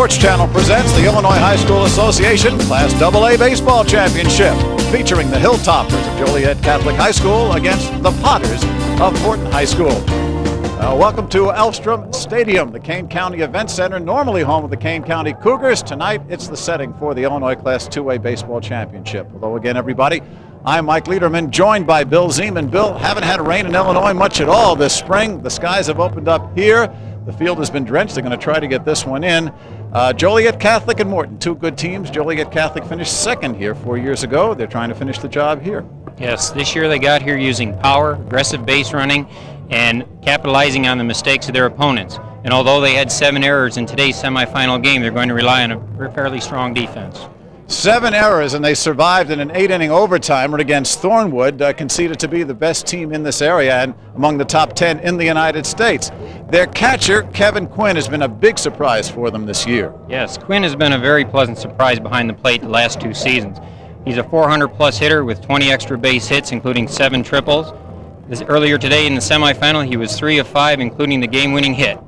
Sports Channel presents the Illinois High School Association Class AA Baseball Championship, featuring the Hilltoppers of Joliet Catholic High School against the Potters of Morton High School. Welcome to Elfstrom Stadium, the Kane County Event Center, normally home of the Kane County Cougars. Tonight, it's the setting for the Illinois Class 2A Baseball Championship. Hello again, everybody. I'm Mike Lederman, joined by Bill Zeman. Bill, haven't had rain in Illinois much at all this spring. The skies have opened up here. The field has been drenched. They're going to try to get this one in. Joliet Catholic and Morton, two good teams. Joliet Catholic finished second here 4 years ago. They're trying to finish the job here. Yes, this year they got here using power, aggressive base running, and capitalizing on the mistakes of their opponents. And although they had 7 errors in today's semifinal game, they're going to rely on a fairly strong defense. 7 errors, and they survived in an 8-inning overtimer against Thornwood, conceded to be the best team in this area and among the top 10 in the United States. Their catcher, Kevin Quinn, has been a big surprise for them this year. Yes, Quinn has been a very pleasant surprise behind the plate the last 2 seasons. He's a 400-plus hitter with 20 extra base hits, including 7 triples. Earlier today in the semifinal, he was 3 of 5, including the game-winning hit.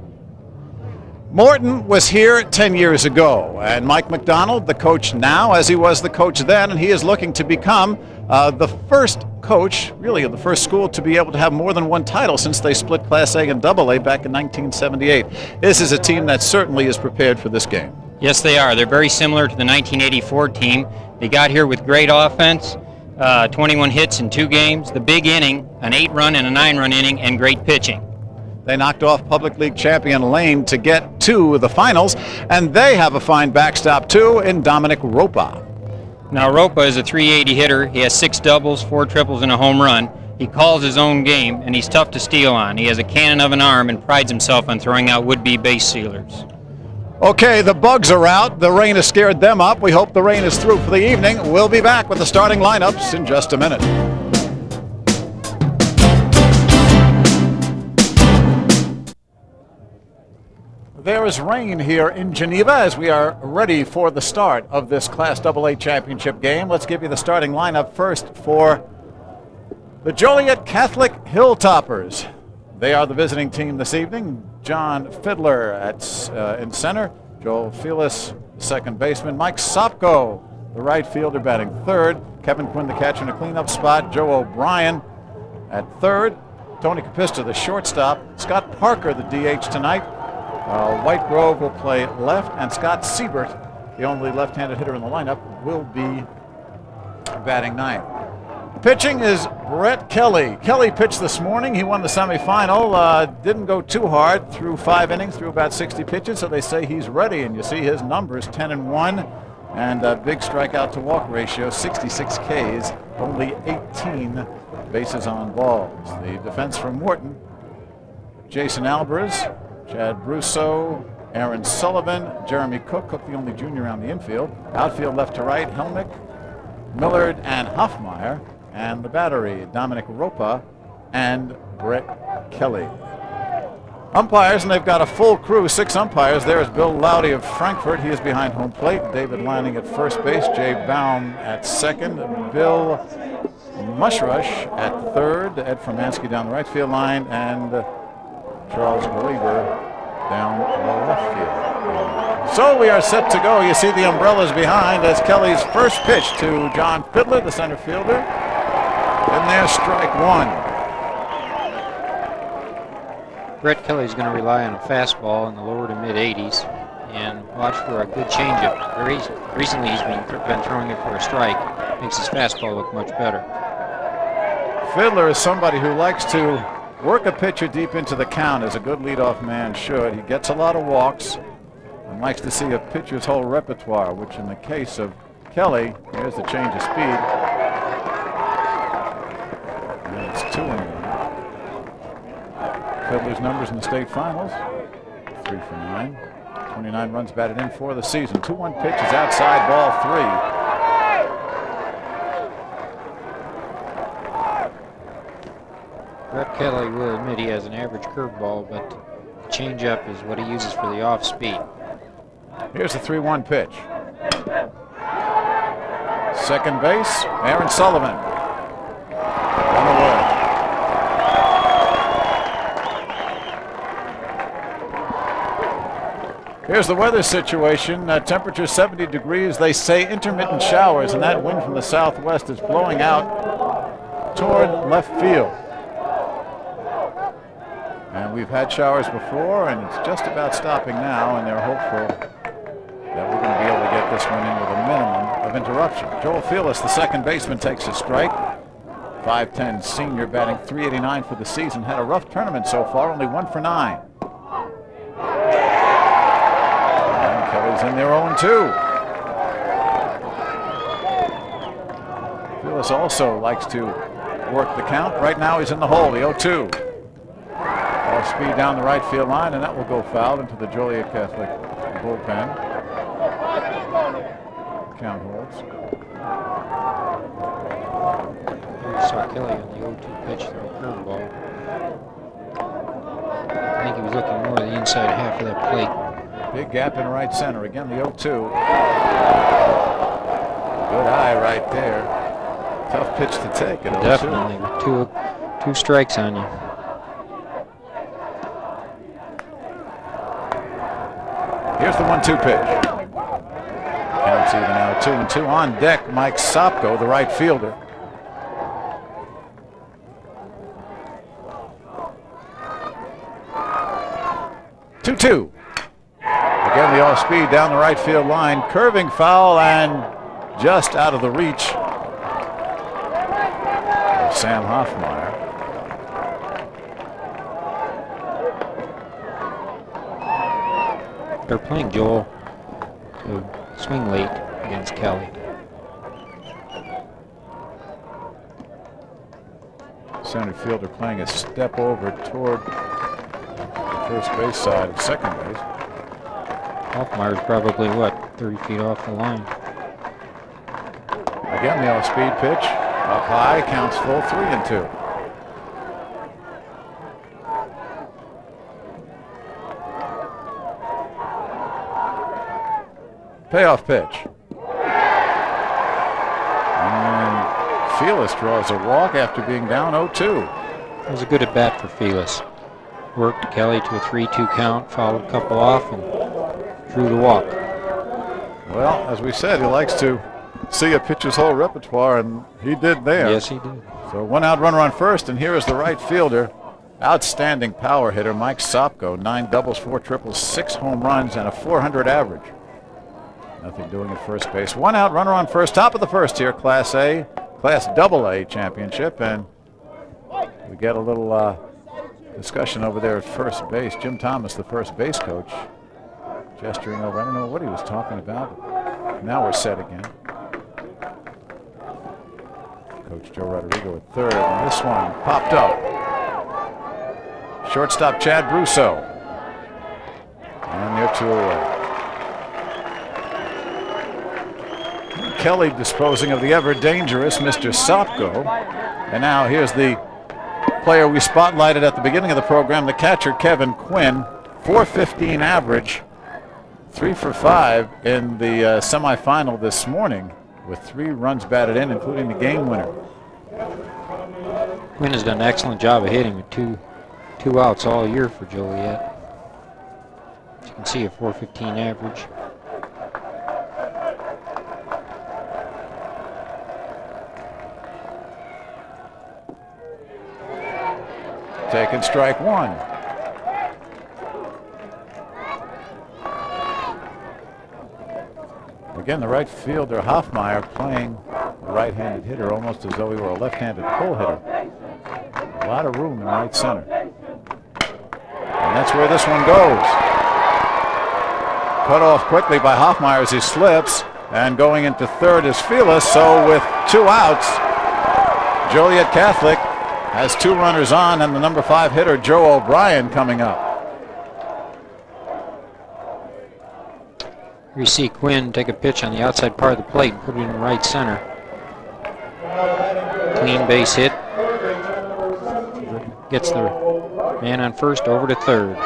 Morton was here 10 years ago, and Mike McDonald, the coach now, as he was the coach then, and he is looking to become the first coach, really the first school to be able to have more than one title since they split Class A and AA back in 1978. This is a team that certainly is prepared for this game. Yes, they are. They're very similar to the 1984 team. They got here with great offense, 21 hits in 2 games, the big inning, an 8-run and a 9-run inning, and great pitching. They knocked off Public League champion Lane to get to the finals, and they have a fine backstop too in Dominic Ropa. Now Ropa is a 380 hitter. He has 6 doubles, 4 triples, and a home run. He calls his own game, and he's tough to steal on. He has a cannon of an arm and prides himself on throwing out would-be base sealers. Okay, the Bugs are out. The rain has scared them up. We hope the rain is through for the evening. We'll be back with the starting lineups in just a minute. There is rain here in Geneva as we are ready for the start of this Class AA championship game. Let's give you the starting lineup first for the Joliet Catholic Hilltoppers. They are the visiting team this evening. John Fiddler in center. Joel Felix, second baseman. Mike Sopko, the right fielder, batting third. Kevin Quinn, the catcher, in a cleanup spot. Joe O'Brien at third. Tony Capista, the shortstop. Scott Parker, the DH tonight. White Grove will play left, and Scott Siebert, the only left-handed hitter in the lineup, will be batting ninth. Pitching is Brett Kelly. Kelly pitched this morning. He won the semifinal. Didn't go too hard through 5 innings, through about 60 pitches, so they say he's ready. And you see his numbers, 10-1, and a big strikeout to walk ratio, 66 Ks, only 18 bases on balls. The defense from Morton, Jason Alvarez, Chad Brousseau, Aaron Sullivan, Jeremy Cook the only junior on the infield. Outfield left to right, Helmick, Millard, and Hoffmeyer. And the battery, Dominic Ropa and Brett Kelly. Umpires, and they've got a full crew, 6 umpires. There's Bill Loudy of Frankfurt. He is behind home plate. David Lanning at first base. Jay Baum at second. Bill Mushrush at third. Ed Formansky down the right field line. And Charles Glaber down the left field. So we are set to go. You see the umbrellas behind as Kelly's first pitch to John Fiddler, the center fielder. And there's strike 1. Brett Kelly's going to rely on a fastball in the lower to mid-80s and watch for a good changeup. Recently he's been throwing it for a strike. Makes his fastball look much better. Fiddler is somebody who likes to work a pitcher deep into the count, as a good leadoff man should. He gets a lot of walks and likes to see a pitcher's whole repertoire, which in the case of Kelly, here's the change of speed. And it's 2-1. Fiddler's numbers in the state finals, 3 for 9. 29 runs batted in for the season. 2-1 pitch is outside, ball 3. Brett Kelly will admit he has an average curveball, but the changeup is what he uses for the off speed. Here's the 3-1 pitch. Second base, Aaron Sullivan. On the way. Here's the weather situation. Temperature 70 degrees. They say intermittent showers, and that wind from the southwest is blowing out toward left field. And we've had showers before, and it's just about stopping now, and they're hopeful that we're going to be able to get this one in with a minimum of interruption. Joel Fearless, the second baseman, takes a strike. 5'10" senior, batting .389 for the season. Had a rough tournament so far, only 1 for 9. And Kelly's in there 0-2. Fearless also likes to work the count. Right now he's in the hole, the 0-2. Off speed down the right field line, and that will go foul into the Joliet Catholic bullpen. Count holds. We saw Kelly on the 0-2 pitch through a curveball. I think he was looking more at the inside half of that plate. Big gap in right center. Again, the 0-2. Good eye right there. Tough pitch to take at 0-2. Definitely. Two strikes on you. Here's the 1-2 pitch. Counts even now, 2-2. On deck, Mike Sopko, the right fielder. Two. Again, the off speed down the right field line, curving foul and just out of the reach of Sam Hoffmeyer. They're playing Joel to swing late against Kelly. Center fielder playing a step over toward the first base side of second base. Hoffmeyer's probably, 30 feet off the line. Again, the off-speed pitch. Up high, counts full, 3-2. Payoff pitch. And Fearless draws a walk after being down 0-2. It was a good at-bat for Fearless. Worked Kelly to a 3-2 count, fouled a couple off, and drew the walk. Well, as we said, he likes to see a pitcher's whole repertoire, and he did there. Yes, he did. So 1 out, runner on first, and here is the right fielder. Outstanding power hitter, Mike Sopko. 9 doubles, 4 triples, 6 home runs, and a .400 average. Nothing doing at first base. 1 out, runner on first. Top of the first here, Class AA championship, and we get a little discussion over there at first base. Jim Thomas, the first base coach, gesturing over. I don't know what he was talking about. Now we're set again. Coach Joe Rodrigo at third, and this one popped up. Shortstop Chad Brousseau. And they're 2 away. Kelly disposing of the ever-dangerous Mr. Sopko. And now here's the player we spotlighted at the beginning of the program, the catcher, Kevin Quinn. .415 average, 3 for 5 in the semifinal this morning with 3 runs batted in, including the game winner. Quinn has done an excellent job of hitting with two outs all year for Joliet. As you can see, a .415 average. Taking strike 1. Again, the right fielder, Hoffmeyer, playing the right-handed hitter almost as though he were a left-handed pull hitter. A lot of room in right center. And that's where this one goes. Cut off quickly by Hoffmeyer as he slips. And going into third is Fearless. So with 2 outs, Joliet Catholic has 2 runners on, and the number 5 hitter, Joe O'Brien, coming up. You see Quinn take a pitch on the outside part of the plate and put it in right center. Clean base hit. Gets the man on first over to third.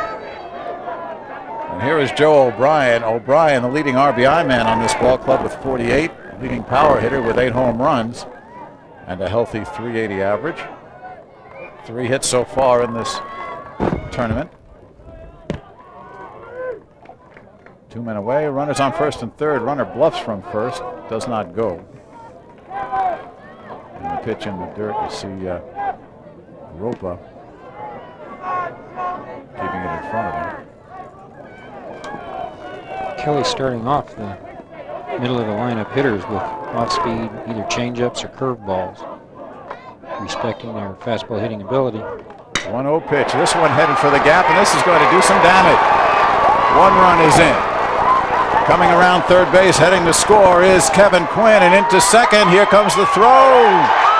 And here is Joe O'Brien. O'Brien, the leading RBI man on this ball club with 48, leading power hitter with 8 home runs and a healthy .380 average. 3 hits so far in this tournament. 2 men away. Runners on first and third. Runner bluffs from first. Does not go. And the pitch in the dirt. You see Ropa keeping it in front of him. Kelly starting off the middle of the lineup hitters with off-speed, either changeups or curveballs, respecting their fastball hitting ability. 1-0 pitch. This one headed for the gap, and this is going to do some damage. 1 run is in. Coming around third base, heading to score is Kevin Quinn, and into second. Here comes the throw.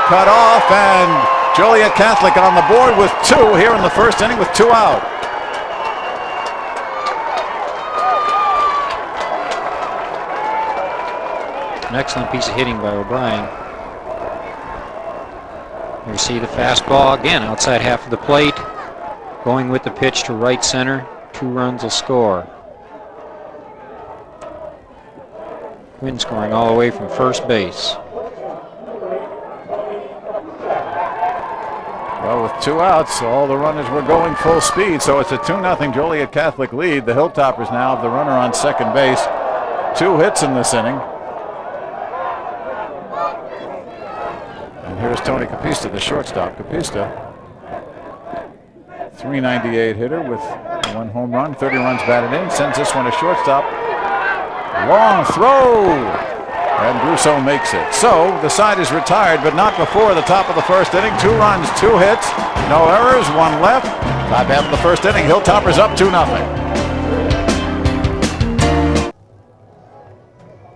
Cut off, and Joliet Catholic on the board with 2 here in the first inning with 2 out. An excellent piece of hitting by O'Brien. You see the fastball again outside half of the plate, going with the pitch to right center. 2 runs will score. Quinn scoring all the way from first base. Well, with 2 outs, all the runners were going full speed, so it's a 2-0 Joliet Catholic lead. The Hilltoppers now have the runner on second base. 2 hits in this inning. And here's Tony Capista, the shortstop. Capista, .398 hitter with 1 home run, 30 runs batted in, sends this one to shortstop. Long throw, and Brousseau makes it. So the side is retired, but not before the top of the first inning. 2 runs, 2 hits, no errors, 1 left. Top half of the first inning, Hilltoppers up 2-0.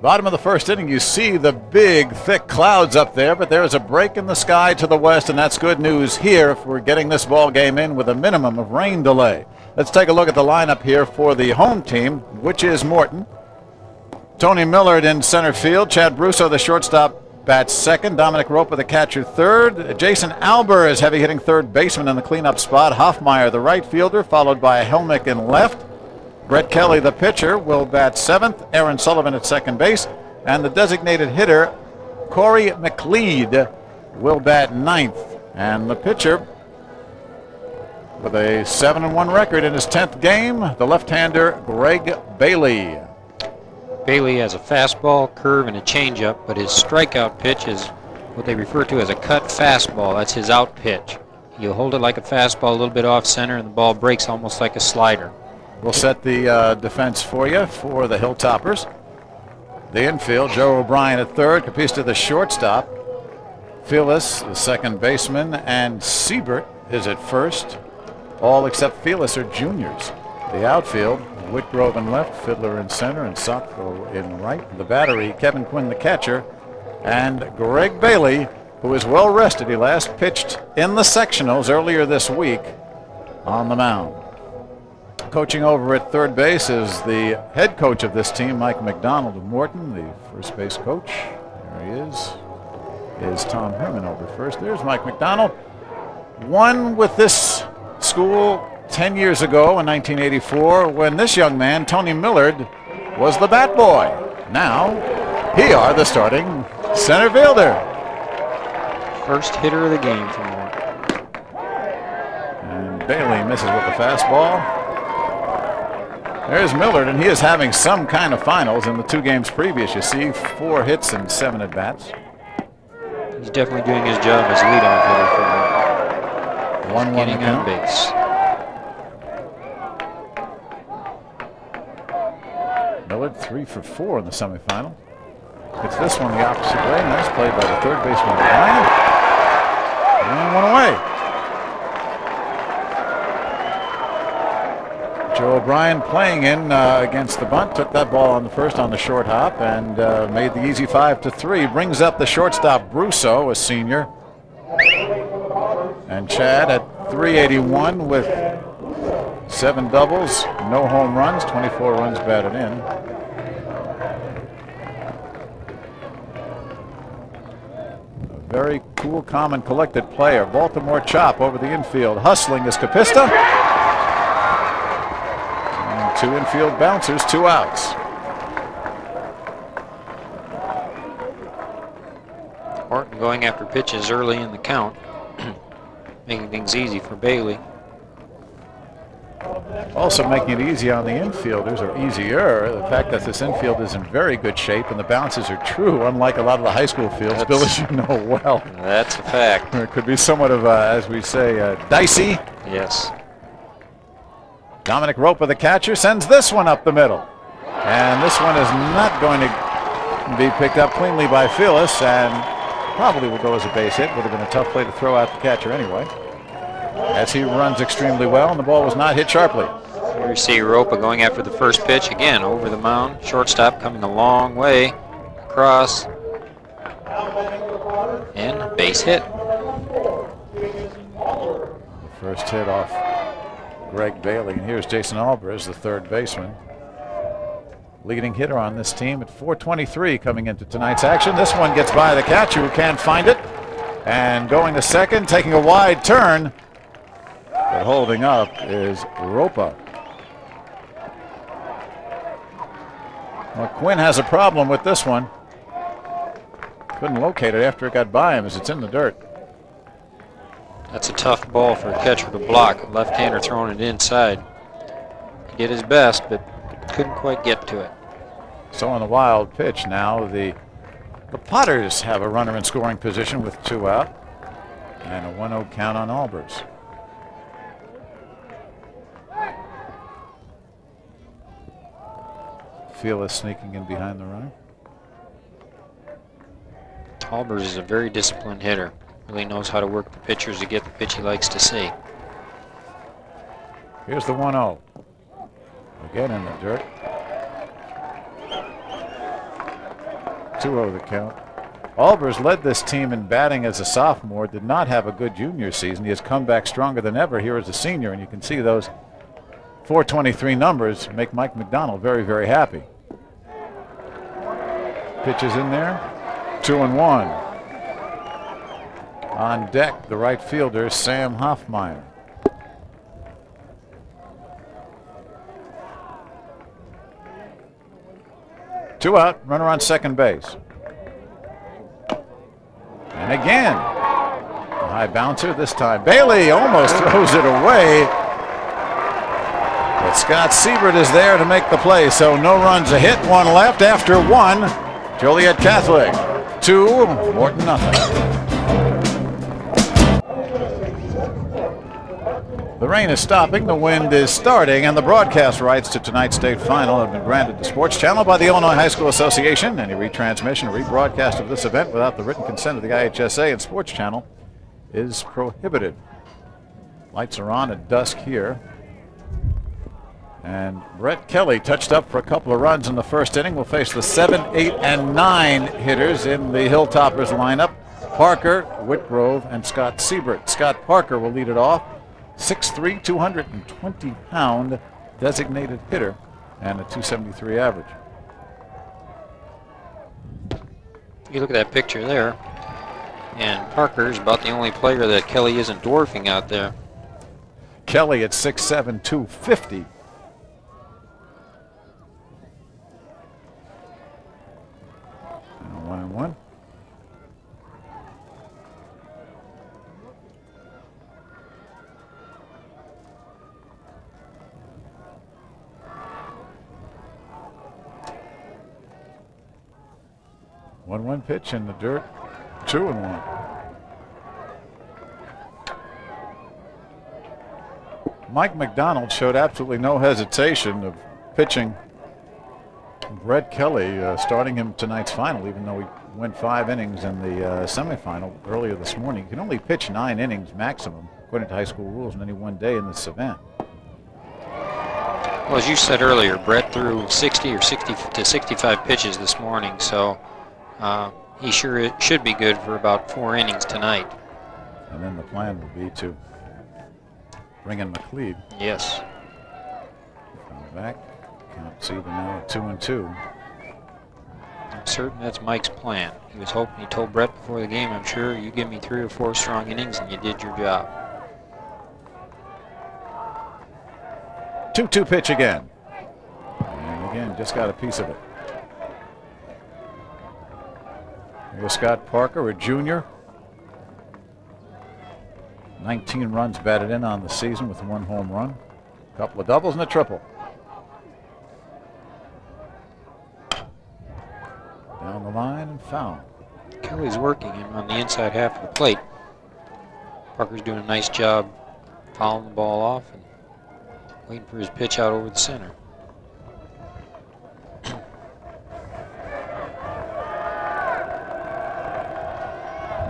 Bottom of the first inning, you see the big, thick clouds up there, but there's a break in the sky to the west, and that's good news here if we're getting this ball game in with a minimum of rain delay. Let's take a look at the lineup here for the home team, which is Morton. Tony Millard in center field. Chad Brousseau, the shortstop, bats second. Dominic Ropa, the catcher, third. Jason Alber is heavy-hitting third baseman in the cleanup spot. Hoffmeyer, the right fielder, followed by Helmick in left. Brett Kelly, the pitcher, will bat seventh. Aaron Sullivan at second base. And the designated hitter, Corey McLeod, will bat ninth. And the pitcher, with a 7-1 record in his 10th game, the left-hander, Greg Bailey. Bailey has a fastball, curve, and a changeup, but his strikeout pitch is what they refer to as a cut fastball. That's his out pitch. He'll hold it like a fastball, a little bit off center, and the ball breaks almost like a slider. We'll set the defense for you for the Hilltoppers. The infield, Joe O'Brien at third, Capista the shortstop, Phyllis the second baseman, and Siebert is at first. All except Phyllis are juniors. The outfield, Whitgrove in left, Fiddler in center, and Sotko in right. The battery, Kevin Quinn the catcher, and Greg Bailey, who is well rested. He last pitched in the sectionals earlier this week on the mound. Coaching over at third base is the head coach of this team, Mike McDonald of Morton. The first base coach, there he is Tom Herman over first. There's Mike McDonald. Won with this school 10 years ago in 1984 when this young man, Tony Millard, was the bat boy. Now, he are the starting center fielder. First hitter of the game for Morton. And Bailey misses with the fastball. There's Millard, and he is having some kind of finals in the 2 games previous. You see, 4 hits and 7 at-bats. He's definitely doing his job as leadoff hitter for Morton. 1-1 getting on base. Millard 3 for 4 in the semifinal. It's this one the opposite way. Nice play by the third baseman O'Brien. And 1 away. Joe O'Brien playing in against the bunt. Took that ball on the first on the short hop and made the easy 5-3. Brings up the shortstop Brousseau, a senior. And Chad at .381 with 7 doubles, no home runs, 24 runs batted in. A very cool, calm, and collected player. Baltimore chop over the infield. Hustling is Capista. And 2 infield bouncers, 2 outs. Morton going after pitches early in the count, making things easy for Bailey. Also making it easy on the infielders, or easier, the fact that this infield is in very good shape and the bounces are true, unlike a lot of the high school fields, Bill, as you know well. That's a fact. It could be somewhat of, as we say, dicey. Yes. Dominic Roper, the catcher, sends this one up the middle. And this one is not going to be picked up cleanly by Phyllis, and probably will go as a base hit. Would have been a tough play to throw out the catcher anyway, as he runs extremely well, and the ball was not hit sharply. Here you see Ropa going after the first pitch, again over the mound. Shortstop coming a long way across, and base hit. The first hit off Greg Bailey, and here's Jason Albers, the third baseman. Leading hitter on this team at .423 coming into tonight's action. This one gets by the catcher, who can't find it. And going to second, taking a wide turn, but holding up is Ropa. Well, Quinn has a problem with this one. Couldn't locate it after it got by him, as it's in the dirt. That's a tough ball for a catcher to block. Left-hander throwing it inside. He did his best, but couldn't quite get to it. So on the wild pitch now, the Potters have a runner in scoring position with 2 out, and a 1-0 count on Albers. Fearless sneaking in behind the runner. Albers is a very disciplined hitter. Really knows how to work the pitchers to get the pitch he likes to see. Here's the 1-0. Again in the dirt. 2-0 the count. Albers led this team in batting as a sophomore, did not have a good junior season. He has come back stronger than ever here as a senior, and you can see those .423 numbers make Mike McDonald very, very happy. Pitches in there. 2-1. On deck, the right fielder, Sam Hoffmeyer. Two out, runner on second base. And again, a high bouncer this time. Bailey almost throws it away. But Scott Siebert is there to make the play, so no runs, a hit, 1 left after 1. Joliet Catholic, 2, Morton nothing. The rain is stopping, the wind is starting, and the broadcast rights to tonight's state final have been granted to Sports Channel by the Illinois High School Association. Any retransmission or rebroadcast of this event without the written consent of the IHSA and Sports Channel is prohibited. Lights are on at dusk here. And Brett Kelly touched up for a couple of runs in the first inning. Will face the 7, 8, and 9 hitters in the Hilltoppers lineup. Parker, Whitgrove, and Scott Siebert. Scott Parker will lead it off. 6'3", 220-pound designated hitter and a .273 average. You look at that picture there, and Parker is about the only player that Kelly isn't dwarfing out there. Kelly at 6'7", 250. And 1-1. One pitch in the dirt, 2-1. Mike McDonald showed absolutely no hesitation of pitching Brett Kelly, starting him tonight's final, even though he went 5 innings in the semifinal earlier this morning. You can only pitch 9 innings maximum, according to high school rules, in any one day in this event. Well, as you said earlier, Brett threw 60 or 60 to 65 pitches this morning, so he sure should be good for about 4 innings tonight. And then the plan would be to bring in McLeod. Yes. From the back, counts even now at 2-2. I'm certain that's Mike's plan. He was hoping, he told Brett before the game, I'm sure you give me 3 or 4 strong innings and you did your job. 2-2 pitch again. And again, just got a piece of it. Here's Scott Parker, a junior. 19 runs batted in on the season with 1 home run. Couple of doubles and a triple. Down the line and foul. Kelly's working him on the inside half of the plate. Parker's doing a nice job fouling the ball off and waiting for his pitch out over the center.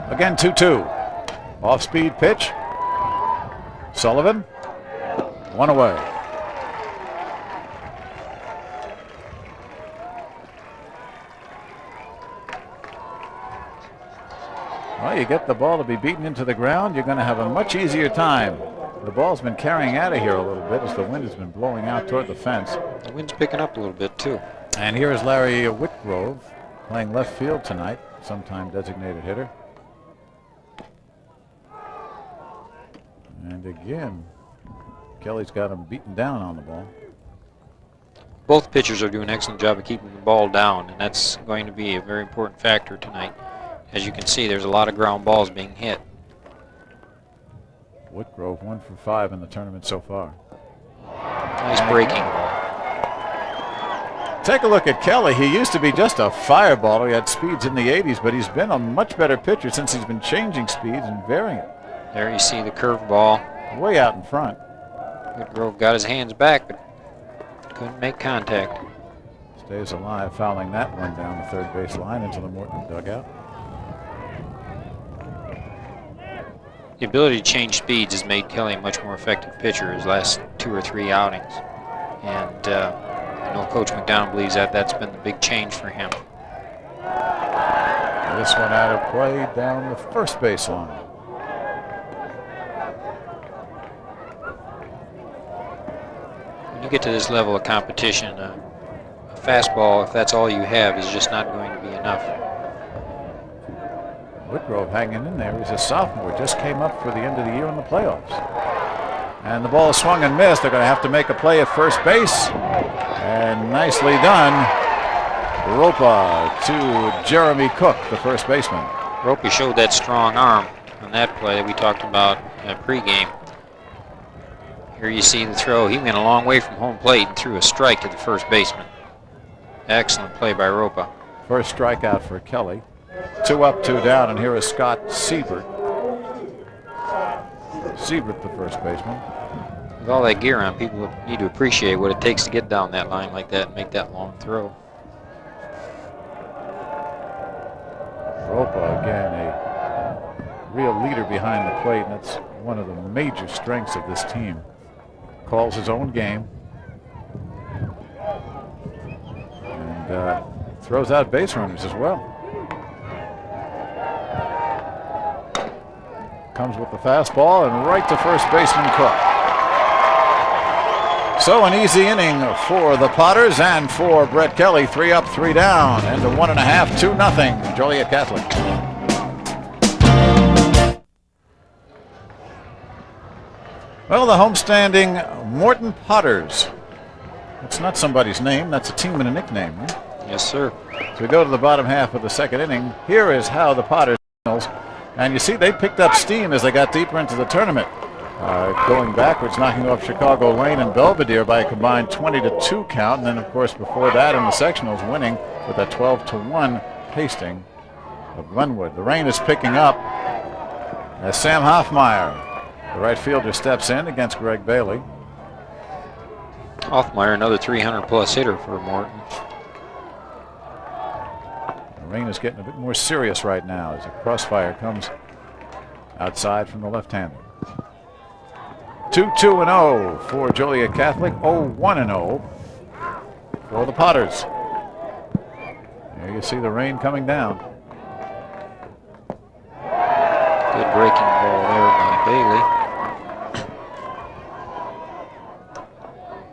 Again, 2-2. Off-speed pitch. Sullivan. One away. Well, you get the ball to be beaten into the ground, you're going to have a much easier time. The ball's been carrying out of here a little bit as the wind has been blowing out toward the fence. The wind's picking up a little bit, too. And here is Larry Whitgrove playing left field tonight, sometime designated hitter. And again, Kelly's got him beaten down on the ball. Both pitchers are doing an excellent job of keeping the ball down, and that's going to be a very important factor tonight. As you can see, there's a lot of ground balls being hit. Whitgrove 1 for 5 in the tournament so far. Nice breaking ball. Take a look at Kelly. He used to be just a fireballer. He had speeds in the 80s, but he's been a much better pitcher since he's been changing speeds and varying it. There you see the curved ball. Way out in front. Whitgrove got his hands back, but couldn't make contact. Stays alive, fouling that one down the third base line into the Morton dugout. The ability to change speeds has made Kelly a much more effective pitcher his last 2 or 3 outings. And I know Coach McDonald believes that that's been the big change for him. This one out of play down the first base line. When you get to this level of competition, a fastball, if that's all you have, is just not going to be enough. Whitgrove hanging in there. He's a sophomore. Just came up for the end of the year in the playoffs. And the ball swung and missed. They're going to have to make a play at first base. And nicely done. Ropa to Jeremy Cook, the first baseman. Ropa showed that strong arm on that play that we talked about pregame. Here you see the throw. He went a long way from home plate and threw a strike to the first baseman. Excellent play by Ropa. First strikeout for Kelly. 2 up, 2 down, and here is Scott Siebert. Siebert, the first baseman. With all that gear on, people need to appreciate what it takes to get down that line like that and make that long throw. Ropa, again, a real leader behind the plate, and that's one of the major strengths of this team. Calls his own game. And throws out base runners as well. Comes with the fastball and right to first baseman Cook. So an easy inning for the Potters and for Brett Kelly. 3 up, 3 down, and a 1.5, 2-0 Joliet Catholic. Well, the homestanding Morton Potters. That's not somebody's name. That's a team and a nickname, right? Yes, sir. So we go to the bottom half of the second inning. Here is how the Potters. And you see they picked up steam as they got deeper into the tournament. Going backwards, knocking off Chicago Lane and Belvedere by a combined 20-2 count. And then, of course, before that in the sectionals, winning with a 12-1 pasting of Glenwood. The rain is picking up as Sam Hoffmeyer, the right fielder, steps in against Greg Bailey. Hoffmeyer, another 300-plus hitter for Morton. The rain is getting a bit more serious right now as a crossfire comes outside from the left-hander. 2-2-0 for Joliet Catholic, 0-1-0 for the Potters. There you see the rain coming down. Good breaking ball there by Bailey.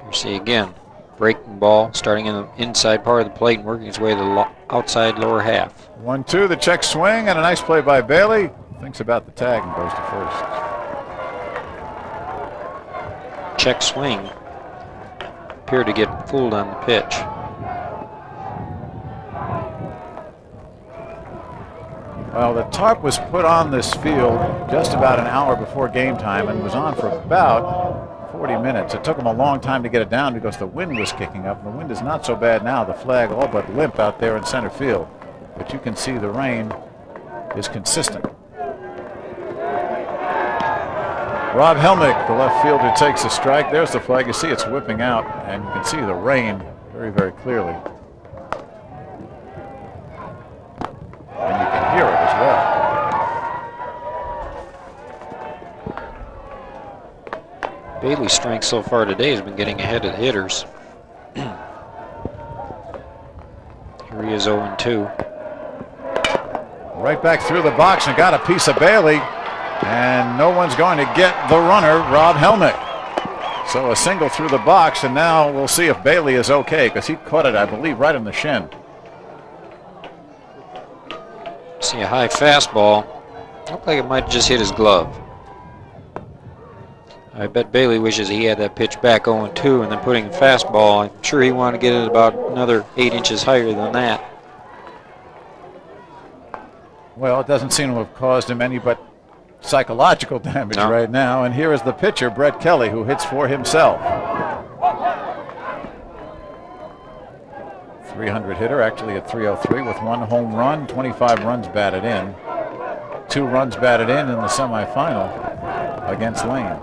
You see again, breaking ball starting in the inside part of the plate and working its way to the outside lower half. 1-2, the check swing, and a nice play by Bailey. Thinks about the tag and goes to first. Check swing. Appeared to get fooled on the pitch. Well, the tarp was put on this field just about an hour before game time and was on for about 40 minutes. It took him a long time to get it down because the wind was kicking up. The wind is not so bad now. The flag all but limp out there in center field. But you can see the rain is consistent. Rob Helmick, the left fielder, takes a strike. There's the flag. You see it's whipping out, and you can see the rain very, very clearly. And you can hear it as well. Bailey's strength so far today has been getting ahead of the hitters. Here he is 0-2. Right back through the box and got a piece of Bailey. And no one's going to get the runner, Rob Helmick. So a single through the box, and now we'll see if Bailey is okay, because he caught it, I believe, right in the shin. See a high fastball. Looked like it might just hit his glove. I bet Bailey wishes he had that pitch back 0-2 and then putting a fastball. I'm sure he wanted to get it about another 8 inches higher than that. Well, it doesn't seem to have caused him any but psychological damage right now. And here is the pitcher, Brett Kelly, who hits for himself. 300 hitter, actually at 303 with 1 home run, 25 runs batted in. 2 runs batted in the semifinal against Lane.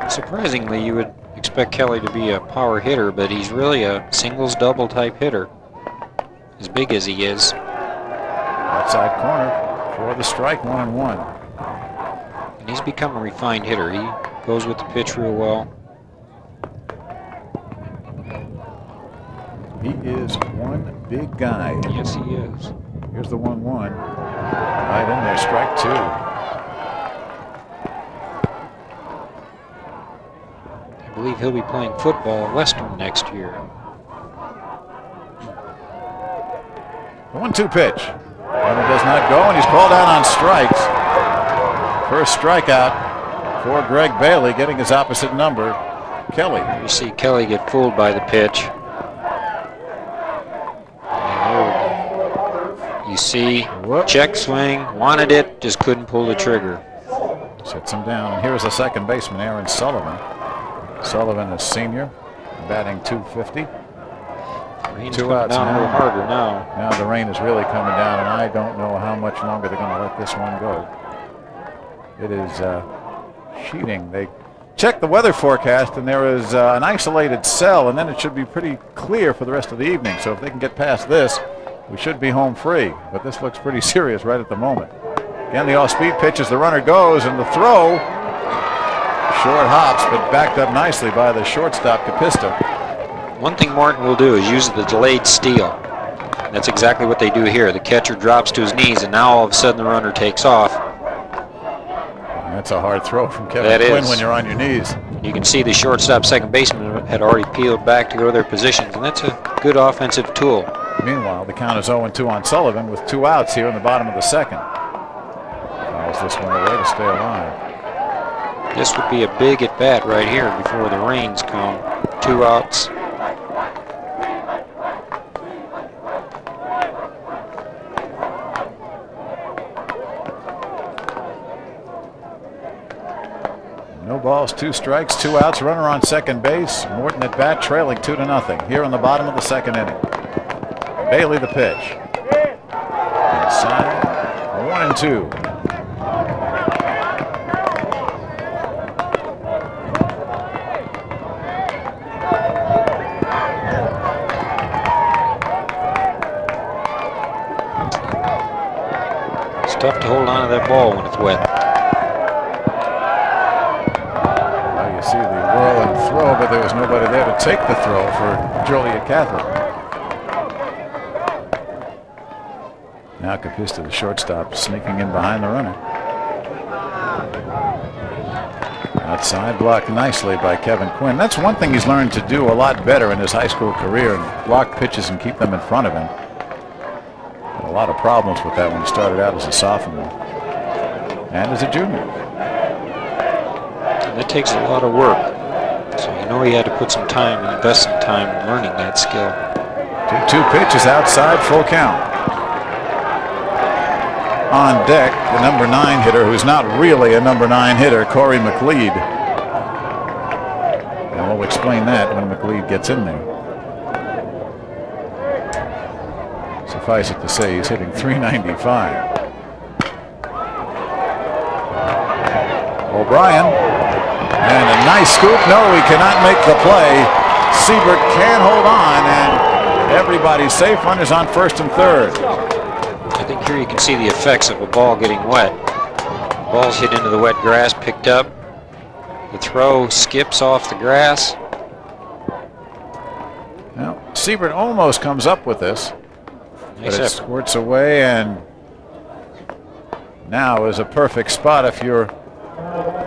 Surprisingly, you would expect Kelly to be a power hitter, but he's really a singles double type hitter, as big as he is. Outside corner for the strike, 1-1. And he's become a refined hitter. He goes with the pitch real well. He is one big guy. Yes, he is. Here's the 1-1. Right in there, strike 2. I believe he'll be playing football at Western next year. 1-2 pitch. Runner does not go, and he's called out on strikes. First strikeout for Greg Bailey, getting his opposite number, Kelly. You see Kelly get fooled by the pitch. You see, check swing, wanted it, just couldn't pull the trigger. Sets him down, and here's the second baseman, Aaron Sullivan. Sullivan is senior, batting .250. Rain's coming down a little harder now. Now the rain is really coming down, and I don't know how much longer they're going to let this one go. It is sheeting. They checked the weather forecast, and there is an isolated cell, and then it should be pretty clear for the rest of the evening. So if they can get past this, we should be home free. But this looks pretty serious right at the moment. Again, the off-speed pitch as the runner goes, and the throw. Short hops, but backed up nicely by the shortstop, Capista. One thing Morton will do is use the delayed steal. That's exactly what they do here. The catcher drops to his knees, and now all of a sudden the runner takes off. And that's a hard throw from Kevin Quinn when you're on your knees. You can see the shortstop, second baseman had already peeled back to go to their positions, and that's a good offensive tool. Meanwhile, the count is 0-2 on Sullivan with 2 outs here in the bottom of the second. Fouls this one away to stay alive. This would be a big at-bat right here before the rains come. 2 outs. No balls, 2 strikes, 2 outs, runner on second base. Morton at bat, trailing 2-0 here in the bottom of the second inning. Bailey the pitch. Inside, 1-2. It's tough to hold on to that ball when it's wet. Well, you see the whirl and throw, but there was nobody there to take the throw for Joliet Catholic. Now Capista, the shortstop, sneaking in behind the runner. Outside, blocked nicely by Kevin Quinn. That's one thing he's learned to do a lot better in his high school career, and block pitches and keep them in front of him. Had a lot of problems with that when he started out as a sophomore and as a junior. And that takes a lot of work. So you know he had to put some time and invest some time in learning that skill. 2-2 pitches outside, full count. On deck, the number 9 hitter, who's not really a number 9 hitter, Corey McLeod. explain that when McLeod gets in there. Suffice it to say, he's hitting .395. O'Brien, and a nice scoop. No, he cannot make the play. Siebert can hold on, and everybody's safe. Runners on first and third. I think here you can see the effects of a ball getting wet. The ball's hit into the wet grass, picked up. The throw skips off the grass. Well, Siebert almost comes up with this, Nice but it squirts away, and now is a perfect spot if you're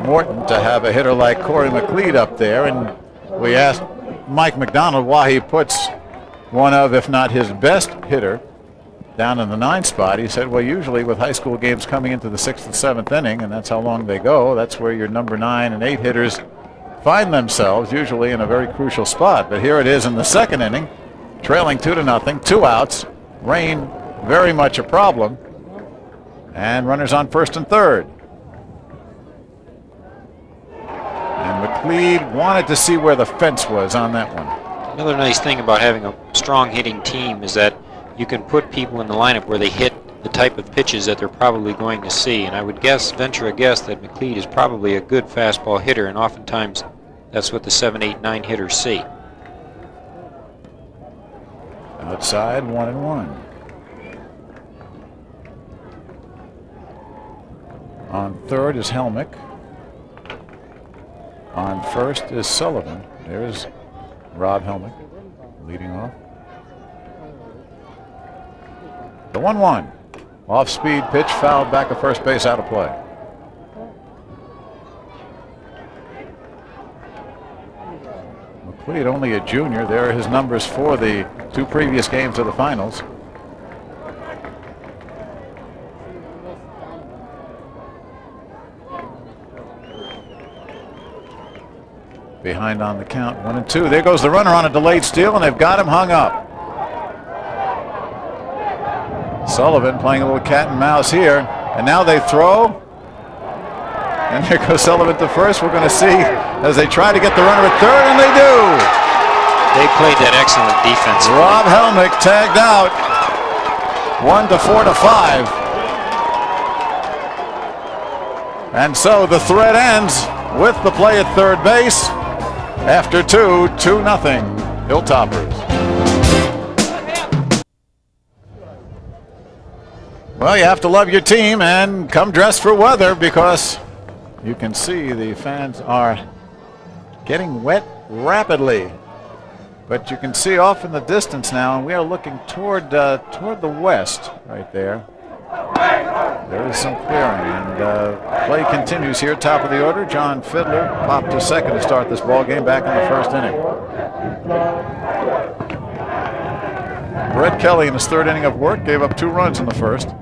Morton to have a hitter like Corey McLeod up there. And we asked Mike McDonald why he puts one of, if not his best hitter, down in the 9th spot. He said, well, usually with high school games coming into the 6th and 7th inning, and that's how long they go, that's where your number 9 and 8 hitters find themselves, usually in a very crucial spot. But here it is in the 2nd inning, trailing 2-0, 2 outs, rain very much a problem, and runners on first and third. And McLeod wanted to see where the fence was on that one. Another nice thing about having a strong hitting team is that you can put people in the lineup where they hit the type of pitches that they're probably going to see. And I would venture a guess that McLeod is probably a good fastball hitter, and oftentimes that's what the 7, 8, 9 hitters see. Outside, 1-1. On third is Helmick. On first is Sullivan. There's Rob Helmick leading off. The 1-1. Off-speed pitch, fouled back at first base, out of play. McLeod only a junior. There are his numbers for the 2 previous games of the finals. Behind on the count, 1-2. There goes the runner on a delayed steal, and they've got him hung up. Sullivan playing a little cat and mouse here, and now they throw, and there goes Sullivan to first. We're going to see as they try to get the runner at third, and they do. They played that excellent defense. Rob Helmick tagged out. 1-4-5. And so the threat ends with the play at third base. After 2-0 Hilltoppers. Well, you have to love your team and come dressed for weather, because you can see the fans are getting wet rapidly. But you can see off in the distance now, and we are looking toward the west right there. There is some clearing, and play continues here. Top of the order, John Fiddler popped to second to start this ball game back in the first inning. Brett Kelly in his 3rd inning of work gave up 2 runs in the first.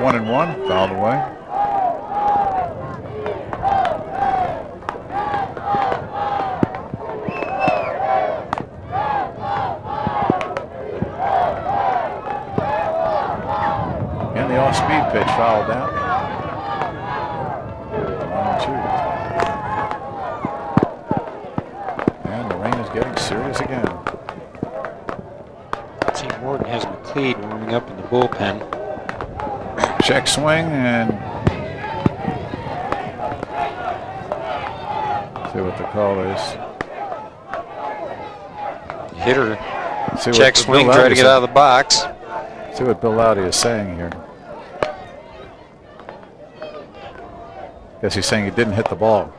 1-1, fouled away. And the off-speed pitch fouled out. 1-2. And the rain is getting serious again. See, Morton has McLeod warming up in the bullpen. Check swing, and see what the call is. Hitter check swing, try to get out of the box. See what Bill Laudy is saying here. Guess he's saying he didn't hit the ball.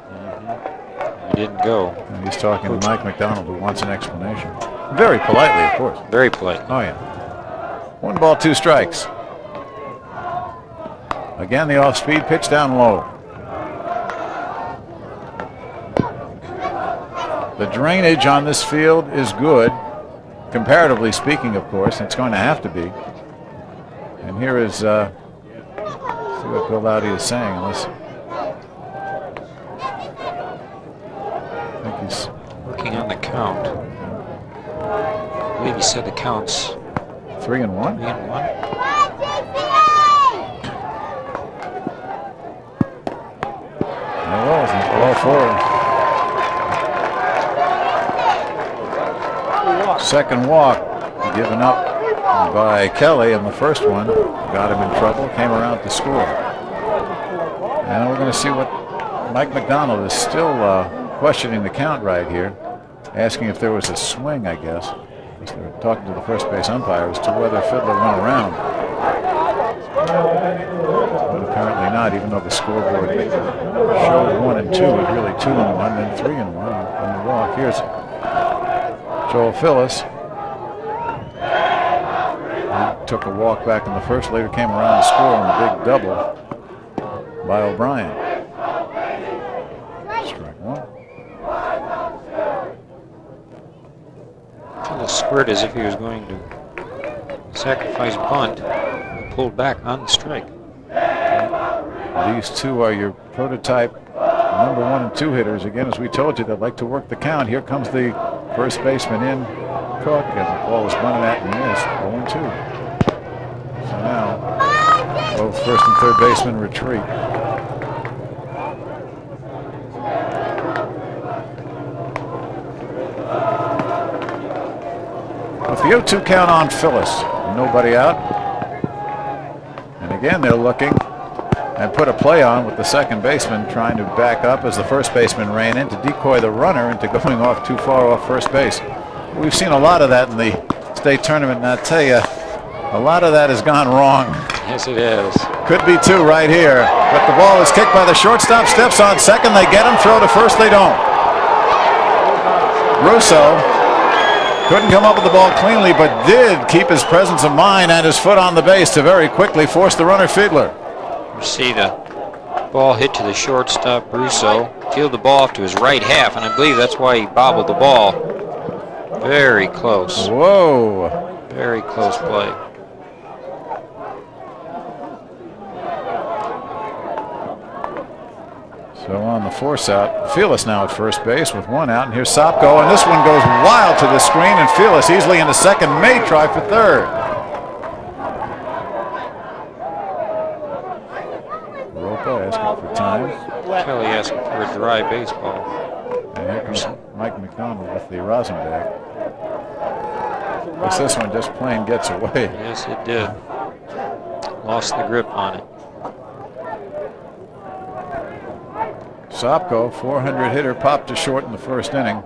He didn't go. And he's talking to Mike McDonald, who wants an explanation. Very politely, of course. Very politely. Oh, yeah. 1 ball, 2 strikes. Again, the off-speed pitch down low. The drainage on this field is good, comparatively speaking, of course. It's going to have to be. And here is, see what Bill Laudy is saying. Unless I think he's working on the count. I believe he said the count's 3-1. 3-1. All 4. Second walk given up by Kelly, and the first one got him in trouble, came around to score. And we're going to see what Mike McDonald is still questioning the count right here, asking if there was a swing, I guess. They're talking to the first base umpire as to whether Fiddler went around. But apparently not, even though the scoreboard showed 1 and 2, but really 2 and 1, then 3 and 1 on the walk. Here's Joel Phillips. He took a walk back in the first, later came around to score on a big double by O'Brien. Strike one. Phillips squared as if he was going to sacrifice bunt, and pulled back on the strike. These two are your prototype number 1 and 2 hitters. Again, as we told you, they like to work the count. Here comes the first baseman in, Cook, and the ball was bunted at and missed. 0-2. So now both first and third basemen retreat. With the 0-2 count on Phillips, nobody out. And again, they're looking and put a play on with the second baseman trying to back up as the first baseman ran in to decoy the runner into going off too far off first base. We've seen a lot of that in the state tournament, and I tell you, a lot of that has gone wrong. Yes, it has. Could be two right here, but the ball is kicked by the shortstop, steps on second, they get him, throw to first, they don't. Russo couldn't come up with the ball cleanly, but did keep his presence of mind and his foot on the base to very quickly force the runner Fiedler. You see the ball hit to the shortstop, Russo, fielded the ball off to his right half, and I believe that's why he bobbled the ball. Very close. Whoa. Very close play. So on the force out, Felix now at first base with 1 out, and here's Sopko, and this one goes wild to the screen, and Felix easily into second, may try for third. Ropa asking for time. Kelly asking for a dry baseball. And here comes Mike McDonald with the Rosenbach. Guess this one just plain gets away. Yes, it did. Lost the grip on it. Sopko, 400 hitter, popped to short in the first inning.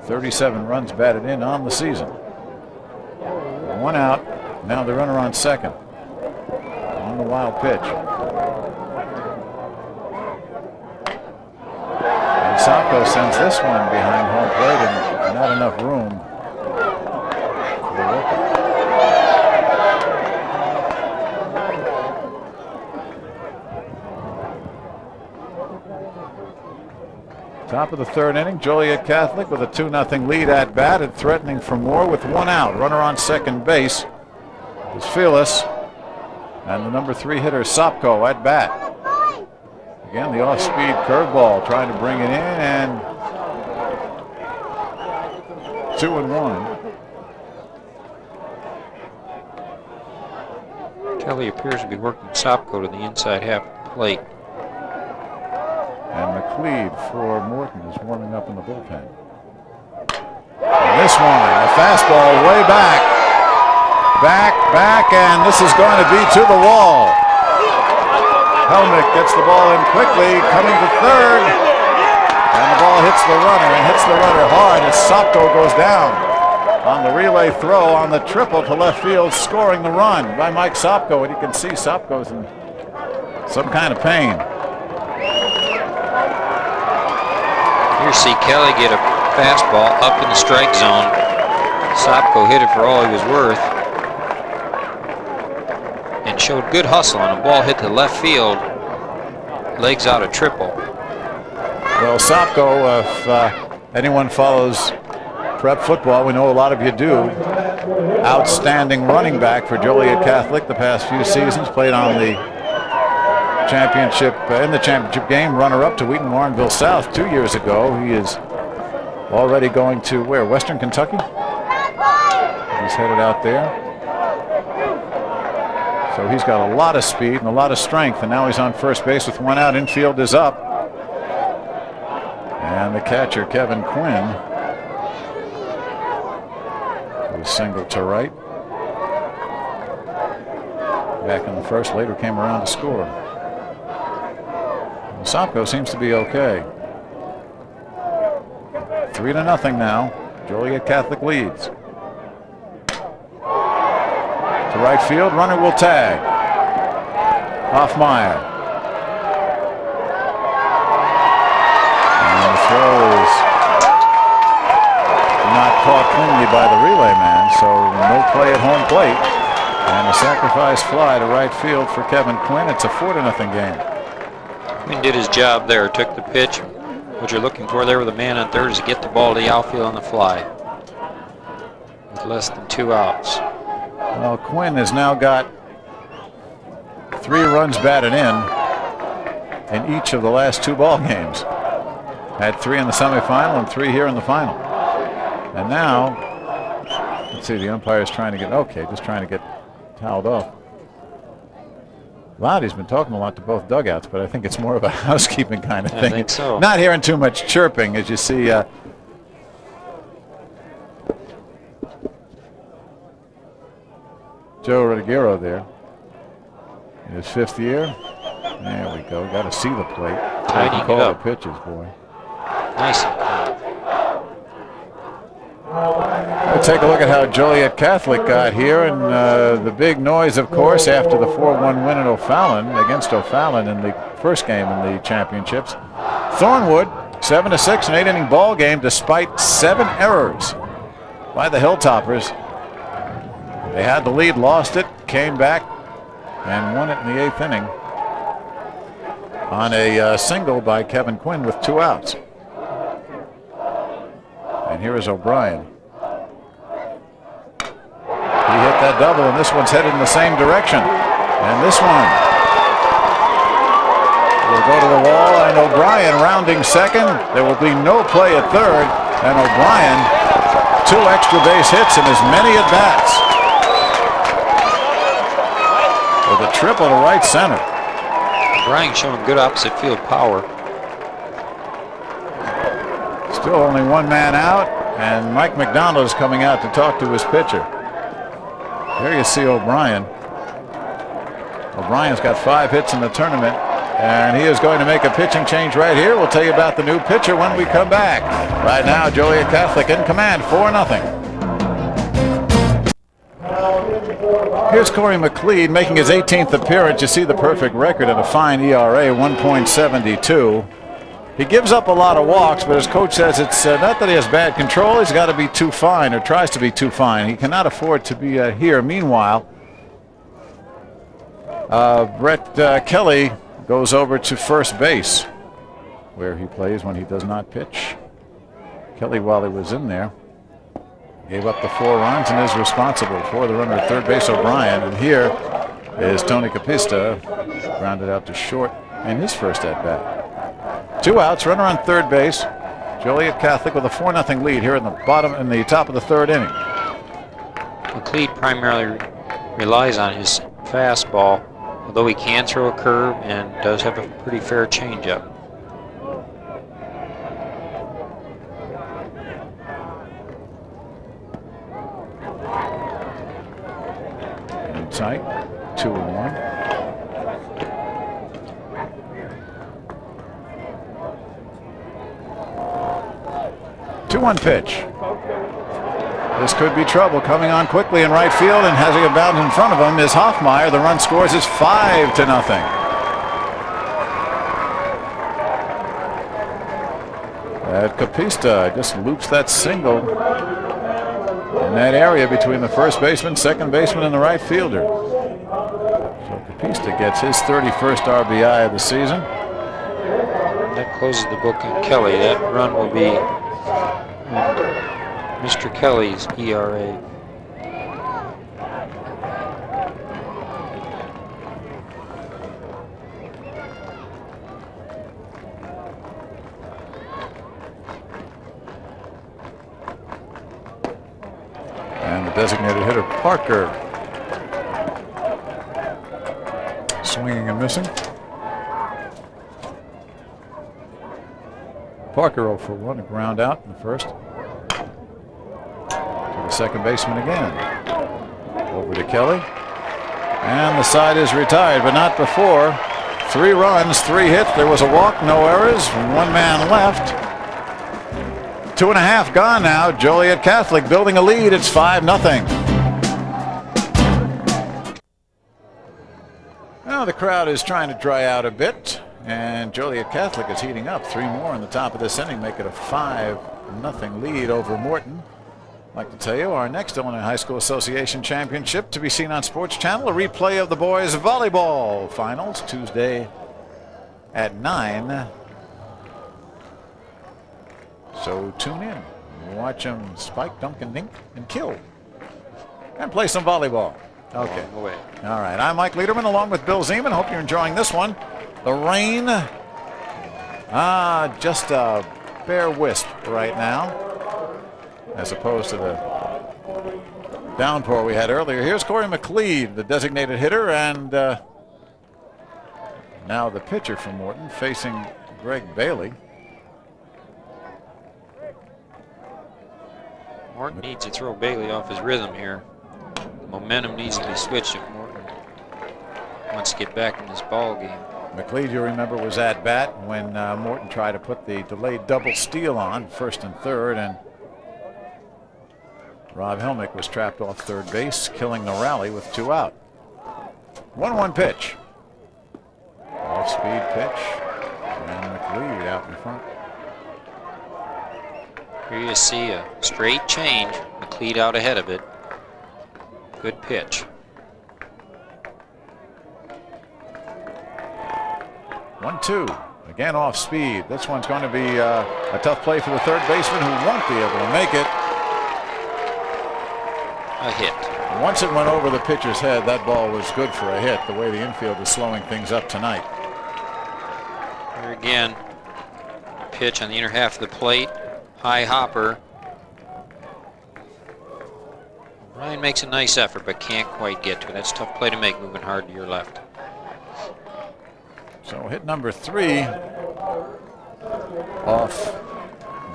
37 runs batted in on the season. 1 out. Now the runner on second. On the wild pitch. And Sopko sends this one behind home plate, and not enough room for the Roper. Top of the third inning, Joliet Catholic with a 2-0 lead at bat and threatening for more with 1 out. Runner on second base is Felix, and the number 3 hitter Sopko at bat. Again, the off-speed curveball trying to bring it in, and 2-1. Kelly appears to be working Sopko to the inside half of the plate. And McLeod for Morton is warming up in the bullpen. And this one, a fastball way back. Back, and this is going to be to the wall. Helmick gets the ball in quickly, coming to third. And the ball hits the runner, and hits the runner hard as Sopko goes down. On the relay throw on the triple to left field, scoring the run by Mike Sopko. And you can see Sopko's in some kind of pain. Here see Kelly get a fastball up in the strike zone. Sopko hit it for all he was worth and showed good hustle on a ball hit to left field. Legs out a triple. Well, Sopko, if anyone follows prep football, we know a lot of you do. Outstanding running back for Joliet Catholic the past few seasons. Played on the championship in the championship game, runner-up to Wheaton Warrenville South 2 years ago. He is already going to where? Western Kentucky? He's headed out there. So he's got a lot of speed and a lot of strength, and now he's on first base with 1 out. Infield is up. And the catcher, Kevin Quinn, single to right. Back in the first, later came around to score. Sopko seems to be okay. 3-0 now. Joliet Catholic leads. To right field, runner will tag. Hoffmeyer. And the throw is not caught cleanly by the relay man, so no play at home plate. And a sacrifice fly to right field for Kevin Quinn. It's a 4-0 game. Quinn did his job there, took the pitch. What you're looking for there with a man on third is to get the ball to the outfield on the fly. With less than 2 outs. Well, Quinn has now got 3 runs batted in each of the last 2 ball games. Had 3 in the semifinal and 3 here in the final. And now, let's see, the umpire's trying to get, okay, just trying to get toweled off. Loudie's been talking a lot to both dugouts, but I think it's more of a housekeeping kind of thing. I think so. Not hearing too much chirping, as you see. Joe Rodiguero there. In his 5th year. There we go. Got to see the plate. Tidying call it up. the pitches, boy. Nice. We'll take a look at how Joliet Catholic got here, and the big noise, of course, after the 4-1 win at O'Fallon against O'Fallon in the first game in the championships. Thornwood, 7-6, an 8-inning ball game, despite 7 errors by the Hilltoppers. They had the lead, lost it, came back, and won it in the 8th inning on a single by Kevin Quinn with 2 outs. And here is O'Brien. He hit that double, and this one's headed in the same direction. And this one will go to the wall, and O'Brien rounding second. There will be no play at third, and O'Brien 2 extra base hits and as many at bats. With a triple to right center. O'Brien showing good opposite field power. Still only 1 man out, and Mike McDonald is coming out to talk to his pitcher. There you see O'Brien. O'Brien's got 5 hits in the tournament, and he is going to make a pitching change right here. We'll tell you about the new pitcher when we come back. Right now, Joliet Catholic in command, 4-0. Here's Corey McLeod making his 18th appearance. You see the perfect record and a fine ERA, 1.72. He gives up a lot of walks, but his coach says it's not that he has bad control. He's got to be too fine, or tries to be too fine. He cannot afford to be here. Meanwhile, Brett Kelly goes over to first base, where he plays when he does not pitch. Kelly, while he was in there, gave up the 4 runs and is responsible for the runner at third base, O'Brien. And here is Tony Capista, grounded out to short in his first at-bat. 2 outs, runner on third base. Joliet Catholic with a 4-0 lead here in the top of the 3rd inning. McLeod primarily relies on his fastball, although he can throw a curve and does have a pretty fair changeup. Tight, 2-1. Two-one pitch. This could be trouble. Coming on quickly in right field and has a bound in front of him is Hoffmeyer. The run scores is 5-0. Capista just loops that single in that area between the first baseman, second baseman, and the right fielder. So Capista gets his 31st RBI of the season. That closes the book on Kelly. That run will be Mr. Kelly's ERA. And the designated hitter, Parker, swinging and missing. Parker 0 for 1, a ground out in the first. To the second baseman again. Over to Kelly. And the side is retired, but not before. 3 runs, 3 hits. There was a walk, no errors. 1 man left. 2.5 gone now. Joliet Catholic building a lead. It's 5-0. Now the crowd is trying to dry out a bit, and Joliet Catholic is heating up. 3 more in the top of this inning, make it a 5-0 lead over Morton. I'd like to tell you our next Illinois High School Association Championship to be seen on Sports Channel, a replay of the boys volleyball finals Tuesday at 9. So tune in, watch them spike, dunk, and dink, and kill, and play some volleyball. Okay. All right. I'm Mike Lederman along with Bill Zeman. Hope you're enjoying this one. The rain, just a bare wisp right now, as opposed to the downpour we had earlier. Here's Corey McLeod, the designated hitter, and now the pitcher from Morton facing Greg Bailey. Morton needs to throw Bailey off his rhythm here. Momentum needs to be switched if Morton wants to get back in this ball game. McLeod, you remember, was at bat when Morton tried to put the delayed double steal on first and third, and Rob Helmick was trapped off third base, killing the rally with 2 out. 1-1 pitch. Off-speed pitch, and McLeod out in front. Here you see a straight change. McLeod out ahead of it. Good pitch. 1-2. Again off speed. This one's going to be a tough play for the third baseman, who won't be able to make it. A hit. Once it went over the pitcher's head, that ball was good for a hit, the way the infield is slowing things up tonight. Here again, pitch on the inner half of the plate. High hopper. Ryan makes a nice effort, but can't quite get to it. That's a tough play to make, moving hard to your left. So hit number 3 off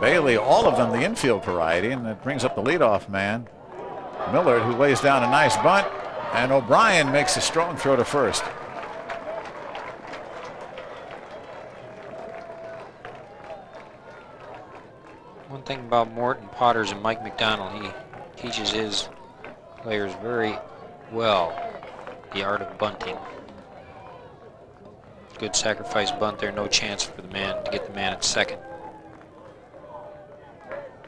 Bailey, all of them the infield variety, and that brings up the leadoff man, Millard, who lays down a nice bunt, and O'Brien makes a strong throw to first. One thing about Morton Potters and Mike McDonald, he teaches his players very well the art of bunting. Good sacrifice bunt there, no chance for the man to get the man at second.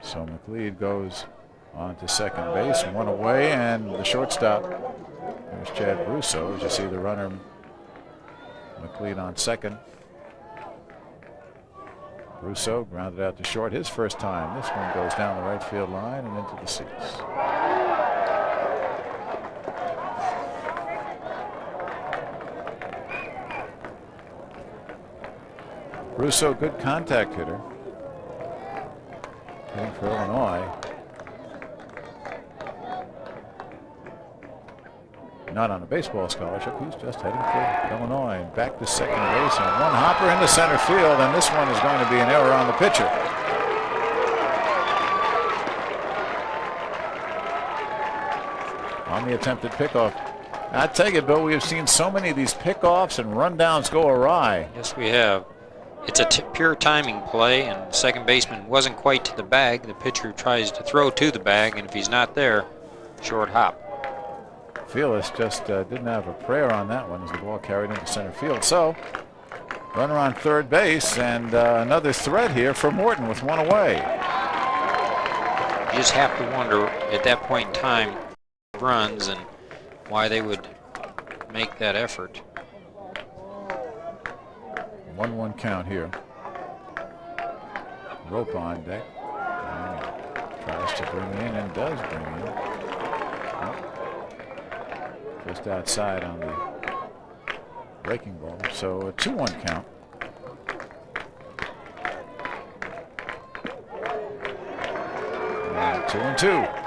So McLeod goes on to second base, 1 away, and the shortstop, there's Chad Russo, as you see the runner McLeod on second. Russo grounded out to short his first time. This one goes down the right field line and into the seats. Russo, good contact hitter. Hitting for Illinois. Not on a baseball scholarship. He's just heading for Illinois. Back to second base and 1 hopper into center field, and this one is going to be an error on the pitcher. On the attempted pickoff. I tell you, Bill, we have seen so many of these pickoffs and rundowns go awry. Yes, we have. It's a pure timing play, and the second baseman wasn't quite to the bag. The pitcher tries to throw to the bag, and if he's not there, short hop. Felix just didn't have a prayer on that one as the ball carried into center field. So, runner on third base, and another threat here for Morton with 1 away. You just have to wonder at that point in time runs and why they would make that effort. 1-1 count here. Rope on deck. And tries to bring in and does bring in. Just outside on the breaking ball. So a 2-1 count. And 2-2.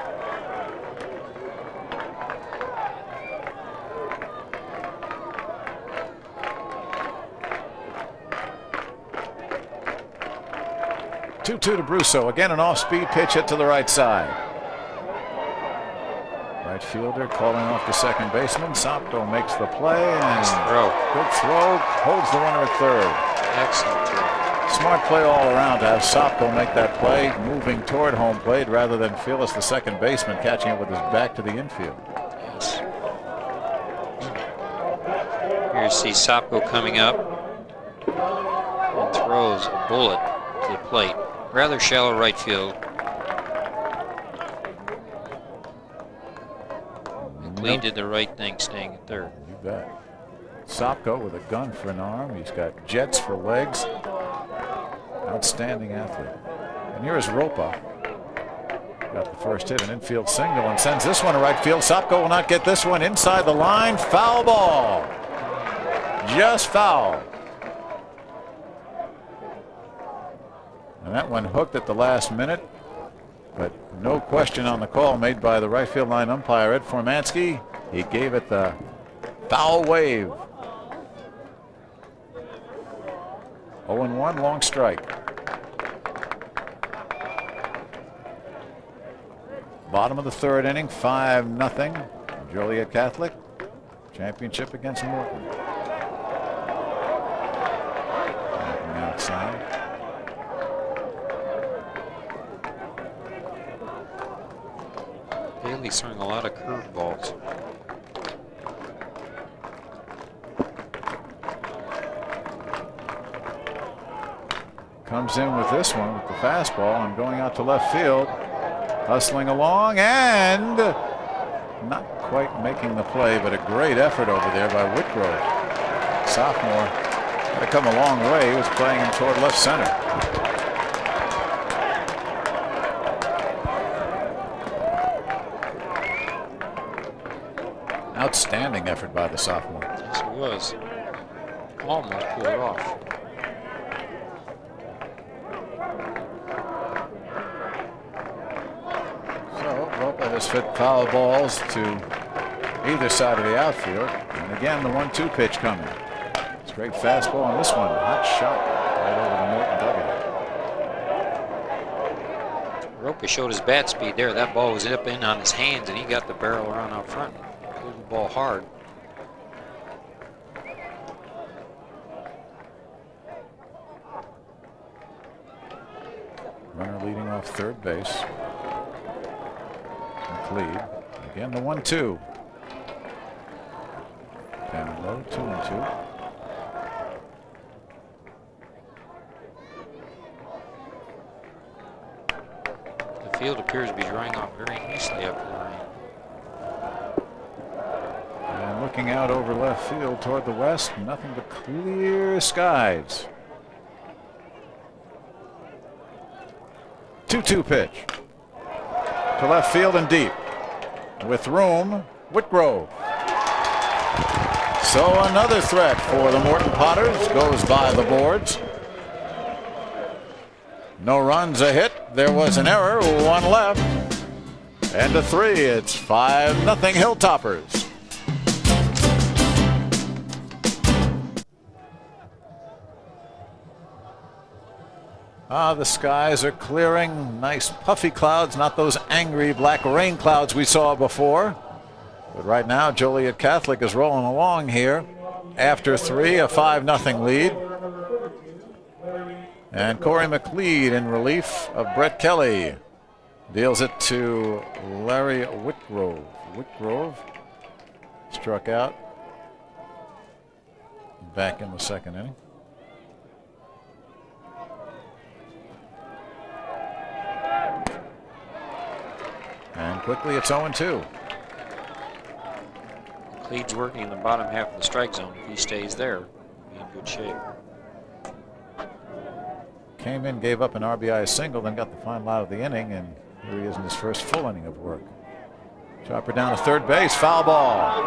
To Brusso. Again, an off-speed pitch hit to the right side. Right fielder calling off the second baseman. Sopko makes the play and Nice throw. good throw. Holds the runner at third. Excellent throw. Smart play all around to have Sopko make that play, moving toward home plate rather than Fearless, the second baseman, catching it with his back to the infield. Yes. Here you see Sopko coming up and throws a bullet to the plate. Rather shallow right field. Lee did the right thing staying at third. You bet. Sopko with a gun for an arm. He's got jets for legs. Outstanding athlete. And here is Ropa. Got the first hit, an infield single, and sends this one to right field. Sopko will not get this one inside the line. Foul ball. Just foul. And that one hooked at the last minute. But no question on the call made by the right field line umpire, Ed Formansky. He gave it the foul wave. 0-1, long strike. Bottom of the third inning, 5-0. Joliet Catholic. Championship against Morton. Outside. Bailey's throwing a lot of curveballs. Comes in with this one with the fastball and going out to left field. Hustling along and not quite making the play, but a great effort over there by Whitgrove. Sophomore had to come a long way. He was playing him toward left center. Outstanding effort by the sophomore. Yes, it was. Almost pulled it off. So Ropa has fit foul balls to either side of the outfield. And again, the 1-2 pitch coming. Straight fastball on this one. Hot shot right over the Morton dugout. Ropa showed his bat speed there. That ball was up in on his hands, and he got the barrel around out front. Pulled the ball hard. Runner leading off third base. McLeod. Again, the 1-2. Down low, 2-2. The field appears to be drying off very nicely after the rain. And looking out over left field toward the west, nothing but clear skies. 2-2 pitch. To left field and deep. With room, Whitgrove. So another threat for the Morton Potters goes by the boards. No runs, a hit. There was an error, one left. And a 3. It's 5-0 Hilltoppers. The skies are clearing. Nice puffy clouds, not those angry black rain clouds we saw before. But right now, Joliet Catholic is rolling along here. After 3, a 5-0 lead. And Corey McLeod in relief of Brett Kelly. Deals it to Larry Whitgrove. Whitgrove struck out back in the second inning. And quickly it's 0-2. McLeod's working in the bottom half of the strike zone. If he stays there, he'll be in good shape. Came in, gave up an RBI single, then got the final out of the inning, and here he is in his first full inning of work. Chopper down to third base, foul ball.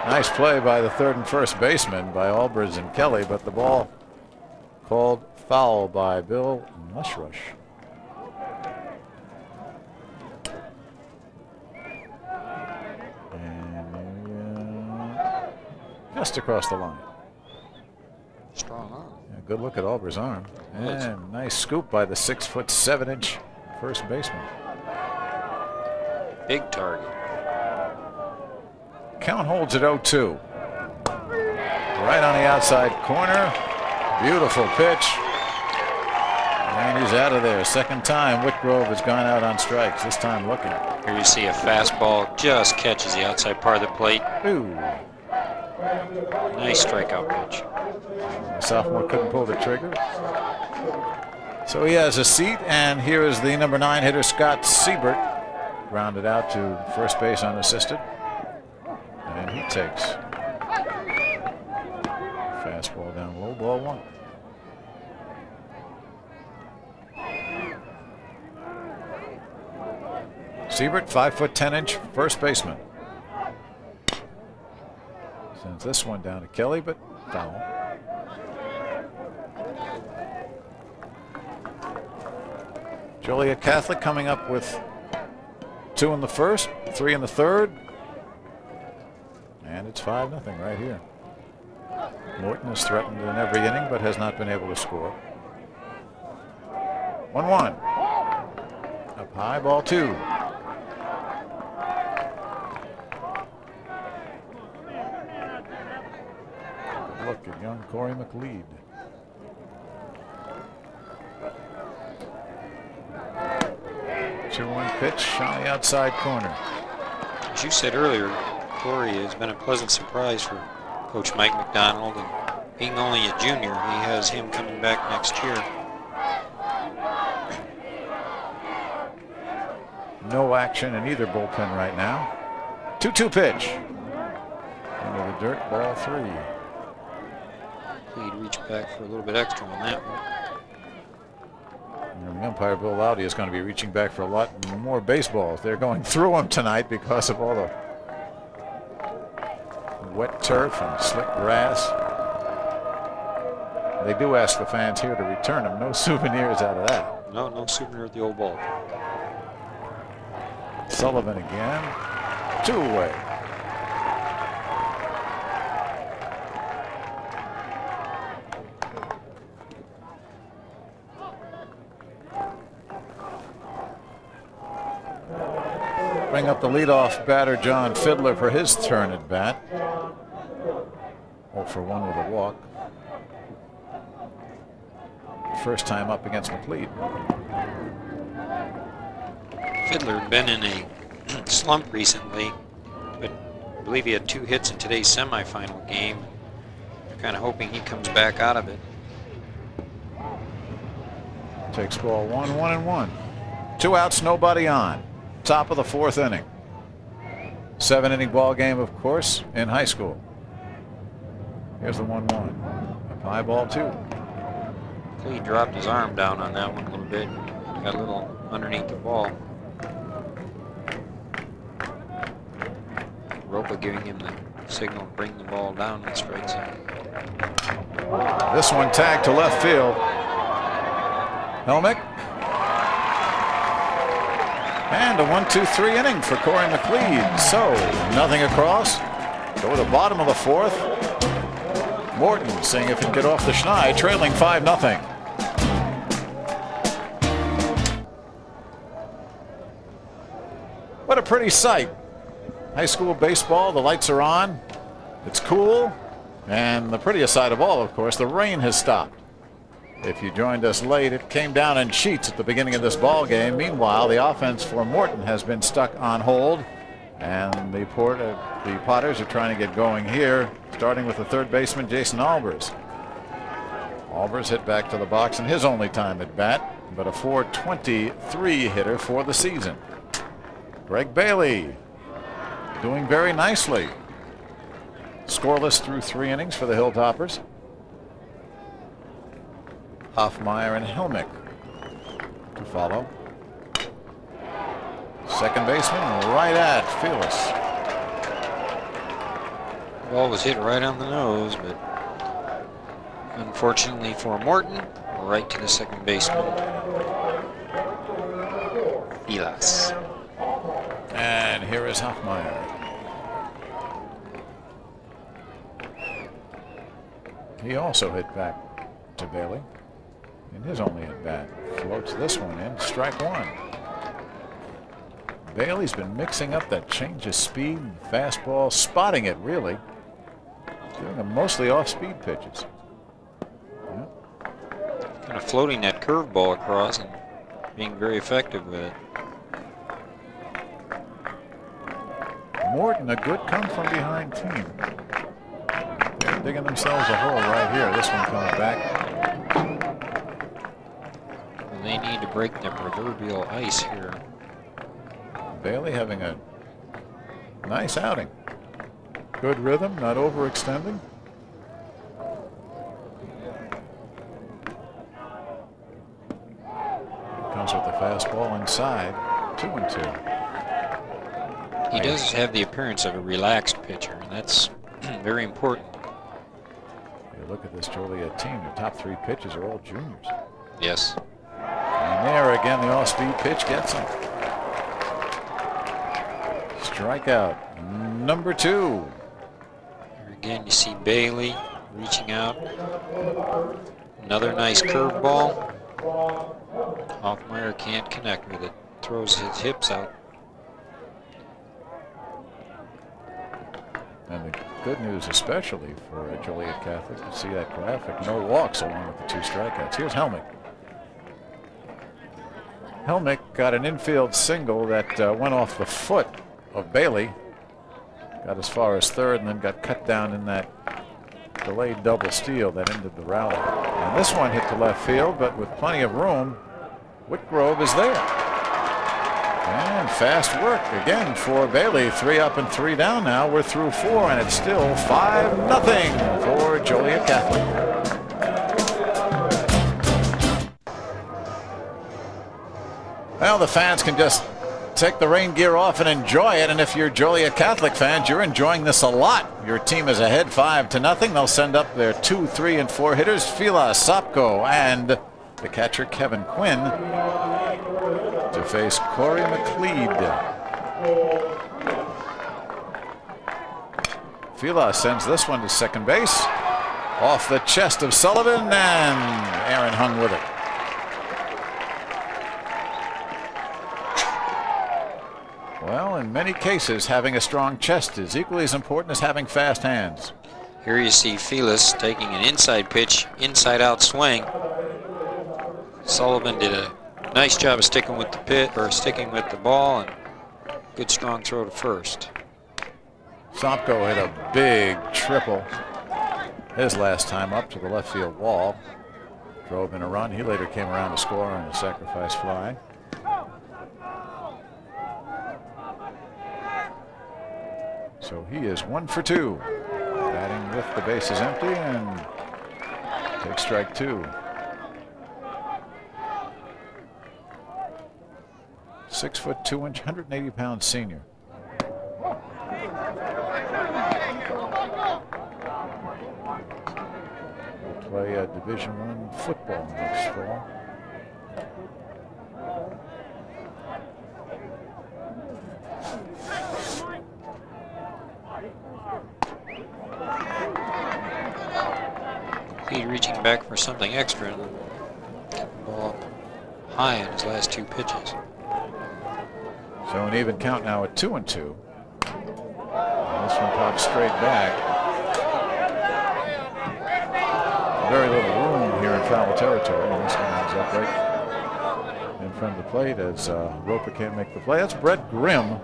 Nice play by the third and first baseman by Albers and Kelly, but the ball called foul by Bill Mushrush. And just across the line. Strong arm. Yeah, good look at Albers' arm. And nice scoop by the 6'7" first baseman. Big target. Count holds at 0-2. Right on the outside corner. Beautiful pitch. And he's out of there. Second time Whitgrove has gone out on strikes. This time looking. Here you see a fastball just catches the outside part of the plate. Ooh. Nice strikeout pitch. The sophomore couldn't pull the trigger. So he has a seat, and here is the number 9 hitter, Scott Siebert. Grounded out to first base unassisted. And he takes fastball down low, ball 1. Siebert, 5'10" first baseman. Sends this one down to Kelly, but foul. Joliet Catholic coming up with 2 in the first, 3 in the third. And it's 5-0 right here. Morton has threatened in every inning, but has not been able to score. 1-1. Up high, ball 2. Look at young Corey McLeod. Two-one pitch on the outside corner. As you said earlier, Corey has been a pleasant surprise for Coach Mike McDonald, and being only a junior, he has him coming back next year. No action in either bullpen right now. 2-2 pitch. Into the dirt, ball 3. He'd reach back for a little bit extra on that one. And the umpire, Bill Lowdy, is going to be reaching back for a lot more baseballs. They're going through them tonight because of all the wet turf and slick grass. They do ask the fans here to return them. No souvenirs out of that. No souvenir at the old ball. Sullivan again. 2 away. Bring up the leadoff batter, John Fiddler, for his turn at bat. 0 for 1 with a walk. First time up against McLeod. Fiddler had been in a slump recently, but I believe he had 2 hits in today's semifinal game. They're kind of hoping he comes back out of it. Takes ball 1, 1-1. 2 outs, nobody on. Top of the 4th inning. 7-inning ball game, of course, in high school. Here's the 1-1. Up high, ball 2. He dropped his arm down on that one a little bit. Got a little underneath the ball. Ropa giving him the signal to bring the ball down in the strike zone. This one tagged to left field. Helmick. And a 1-2-3 inning for Corey McLeod. So, nothing across. Go to the bottom of the 4th. Morton seeing if he can get off the schneid, trailing 5-0. What a pretty sight. High school baseball, the lights are on. It's cool. And the prettiest side of all, of course, the rain has stopped. If you joined us late, it came down in sheets at the beginning of this ball game. Meanwhile, the offense for Morton has been stuck on hold, and the Potters are trying to get going here, starting with the third baseman, Jason Albers. Albers hit back to the box in his only time at bat, but a .423 hitter for the season. Greg Bailey doing very nicely. Scoreless through 3 innings for the Hilltoppers. Hoffmeyer and Helmick to follow. Second baseman right at Fearless. The ball was hit right on the nose, but unfortunately for Morton, right to the second baseman. Fearless. And here is Hoffmeyer. He also hit back to Bailey in his only at bat. Floats this one in, strike 1. Bailey's been mixing up that change of speed, fastball, spotting it really. Doing them mostly off-speed pitches. Kind of floating that curveball across and being very effective with it. Morton, a good come-from-behind team. They're digging themselves a hole right here. This one comes back. Well, they need to break the proverbial ice here. Bailey having a nice outing. Good rhythm, not overextending. Comes with the fastball inside, 2-2. He does have the appearance of a relaxed pitcher, and that's very important. You look at this Joliet team, the top 3 pitchers are all juniors. Yes. And there again, the off-speed pitch gets him. Strikeout number 2. Here again, you see Bailey reaching out. Another nice curveball. Hoffmeyer can't connect with it. Throws his hips out. And the good news, especially for Joliet Catholic, you see that graphic, no walks along with the 2 strikeouts. Here's Helmick. Helmick got an infield single that went off the foot of Bailey. Got as far as third and then got cut down in that delayed double steal that ended the rally. And this one hit to left field, but with plenty of room, Whitgrove is there. And fast work again for Bailey. 3 up and 3 down now. We're through 4, and it's still 5-0 for Joliet Catholic. Well, the fans can just take the rain gear off and enjoy it. And if you're Joliet Catholic fans, you're enjoying this a lot. Your team is ahead 5-0. They'll send up their 2, 3, and 4 hitters, Fila, Sopko, and the catcher Kevin Quinn, to face Corey McLeod. Fila sends this one to second base. Off the chest of Sullivan, and Aaron hung with it. Well, in many cases, having a strong chest is equally as important as having fast hands. Here you see Felis taking an inside pitch, inside-out swing. Sullivan did a nice job of sticking with the ball, and good strong throw to first. Sopko hit a big triple his last time up to the left field wall. Drove in a run. He later came around to score on a sacrifice fly. So he is 1 for 2. Batting with the bases empty and takes strike 2. 6 foot 2 inch, 180-pound senior. Will play Division I football next fall. He's reaching back for something extra and kept the ball high in his last 2 pitches. So an even count now at 2-2. And this one pops straight back. Very little room here in foul territory, and this one ends up right in front of the plate as Roper can't make the play. That's Brett Grimm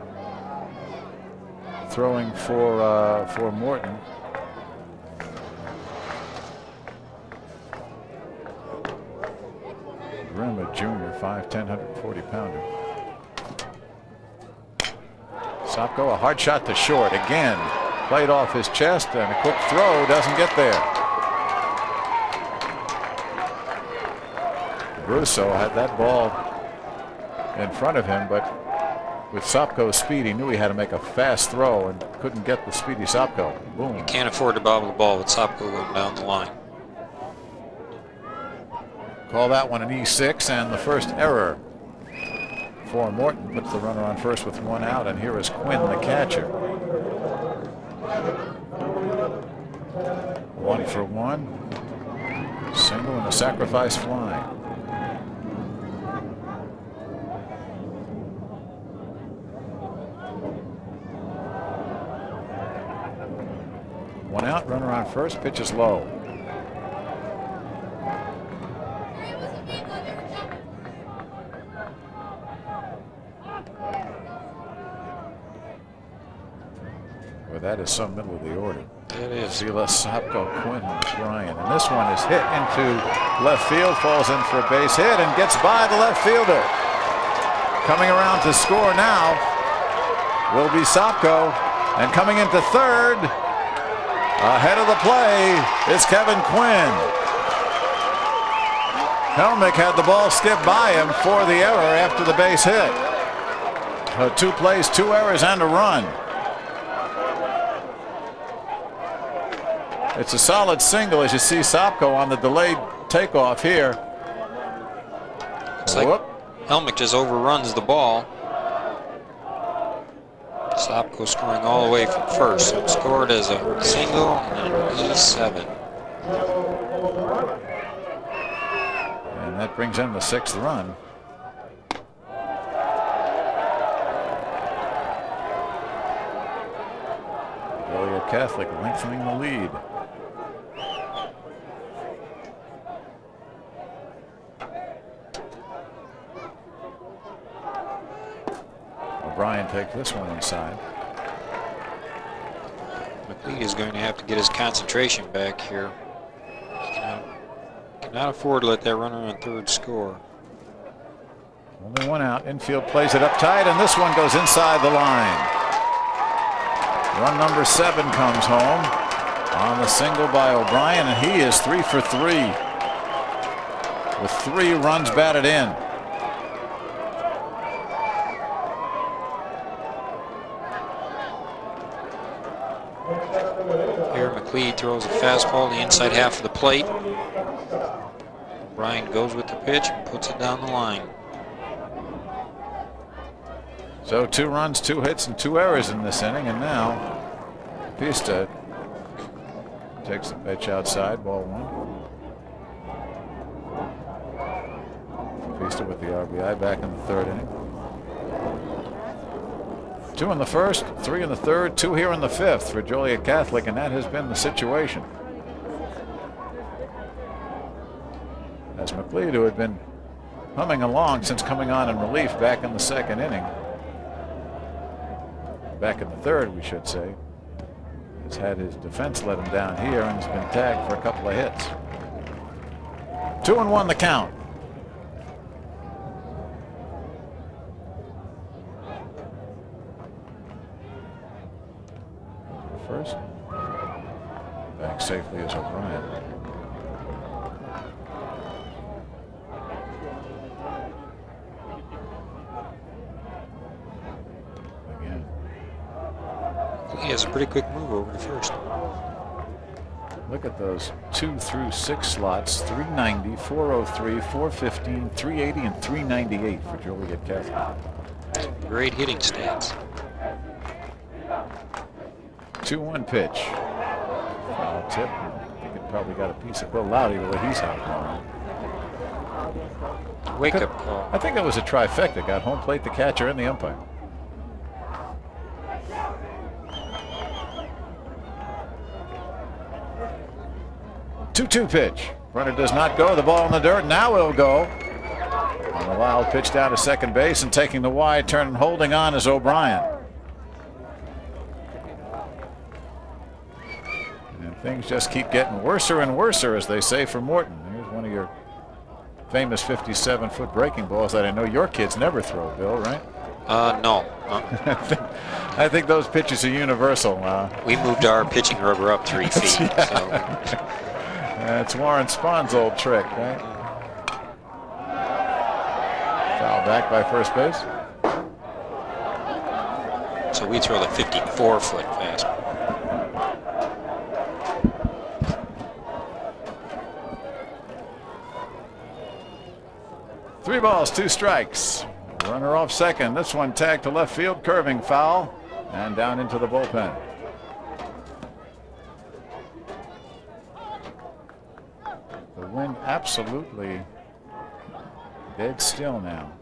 throwing for Morton. Grimm, a junior, 5'10", 140-pounder. Sopko, a hard shot to short again. Played off his chest, and a quick throw doesn't get there. Russo had that ball in front of him, but with Sopko's speed, he knew he had to make a fast throw and couldn't get the speedy Sopko. Boom. You can't afford to bobble the ball with Sopko going down the line. Call that one an E6, and the first error for Morton. Puts the runner on first with 1 out, and here is Quinn, the catcher. 1 for 1. Single and a sacrifice fly. One out, runner on first, pitch is low. Well, that is some middle of the order. It is. Zila, Sopko, Quinn, and Bryan. And this one is hit into left field, falls in for a base hit, and gets by the left fielder. Coming around to score now will be Sopko. And coming into third, ahead of the play, is Kevin Quinn. Helmick had the ball skip by him for the error after the base hit. 2 plays, 2 errors, and a run. It's a solid single as you see Sopko on the delayed takeoff here. It's like Helmick just overruns the ball. Sopko scoring all the way from first. So it scored as a single and an E7. And that brings in the 6th run. Joliet Catholic lengthening the lead. O'Brien takes this one inside. McLeod is going to have to get his concentration back here. He cannot afford to let that runner on third score. Only one out. Infield plays it up tight, and this one goes inside the line. Run number 7 comes home on the single by O'Brien, and he is 3 for 3 with 3 runs batted in. Here McLeod throws a fastball the inside half of the plate. O'Brien goes with the pitch and puts it down the line. So 2 runs, 2 hits, and 2 errors in this inning, and now Pista takes the pitch outside, ball 1. Pista with the RBI back in the 3rd inning. 2 in the 1st, 3 in the 3rd, 2 here in the 5th for Joliet Catholic, and that has been the situation. As McLeod, who had been humming along since coming on in relief back in the 2nd inning, back in the 3rd, we should say, has had his defense let him down here and has been tagged for a couple of hits. 2-1 the count. First, back safely is O'Brien. Again. He has a pretty quick move over to first. Look at those 2 through 6 slots: 390, 403, 415, 380, and 398 for Joliet Catholic. Great hitting stats. 2-1 pitch. Foul tip. I think it probably got a piece of Bill Loudy the way he's out. Wake up call. I think that was a trifecta. Got home plate, the catcher, and the umpire. Two-two pitch. Runner does not go. The ball in the dirt. Now will go. On the wild pitch down to second base, and taking the wide turn and holding on is O'Brien. And things just keep getting worser and worser, as they say, for Morton. Here's one of your famous 57-foot breaking balls that I know your kids never throw, Bill, right? No. I think those pitches are universal. We moved our pitching rubber up 3 feet. So. That's Warren Spahn's old trick, right? Foul back by first base. So we throw the 54-foot fastball. Three balls, 2 strikes. Runner off second. This one tagged to left field, curving foul, and down into the bullpen. The wind absolutely dead still now.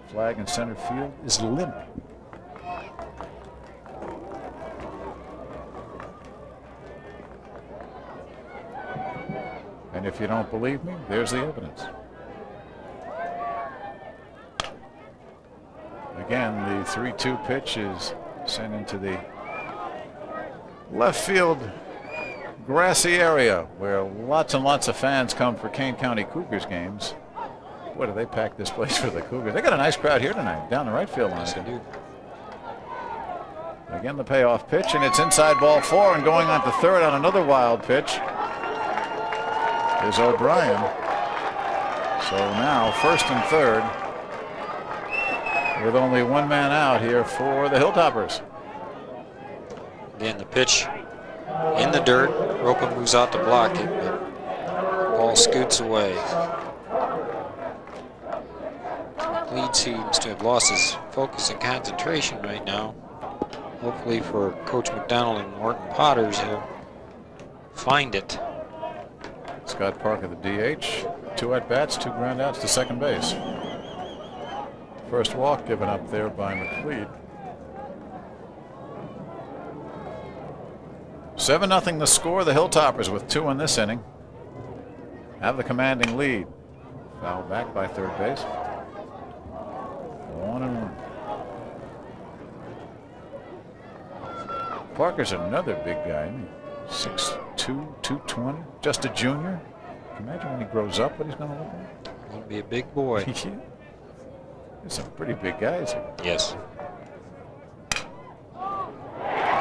Flag in center field is limp. And if you don't believe me, there's the evidence. Again, the 3-2 pitch is sent into the left field grassy area where lots and lots of fans come for Kane County Cougars games. Boy, do they pack this place for the Cougars. They got a nice crowd here tonight down the right field line. Yes, they do. Again, the payoff pitch, and it's inside ball 4, and going on to third on another wild pitch is O'Brien. So now first and third with only one man out here for the Hilltoppers. Again, the pitch in the dirt. Ropa moves out to block it, but ball scoots away. Lead seems to have lost his focus and concentration right now. Hopefully for Coach McDonald and Morton Potters, he'll find it. Scott Parker, the DH. 2 at-bats, 2 groundouts to second base. First walk given up there by McLeod. 7-0 the score. The Hilltoppers with 2 in this inning have the commanding lead. Foul back by third base. 1-1. Parker's another big guy. 6'2", 220. Just a junior. Imagine when he grows up what he's going to look like. He'll be a big boy. There's some pretty big guys here. Yes.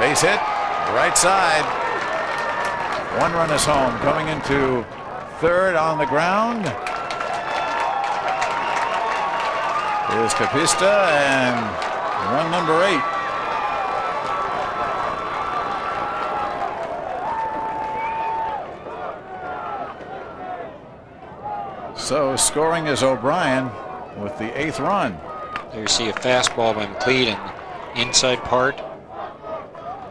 Base hit, right side. 1 run is home. Coming into third on the ground is Capista and run number 8. So scoring is O'Brien with the 8th run. There you see a fastball by McLeod in the inside part.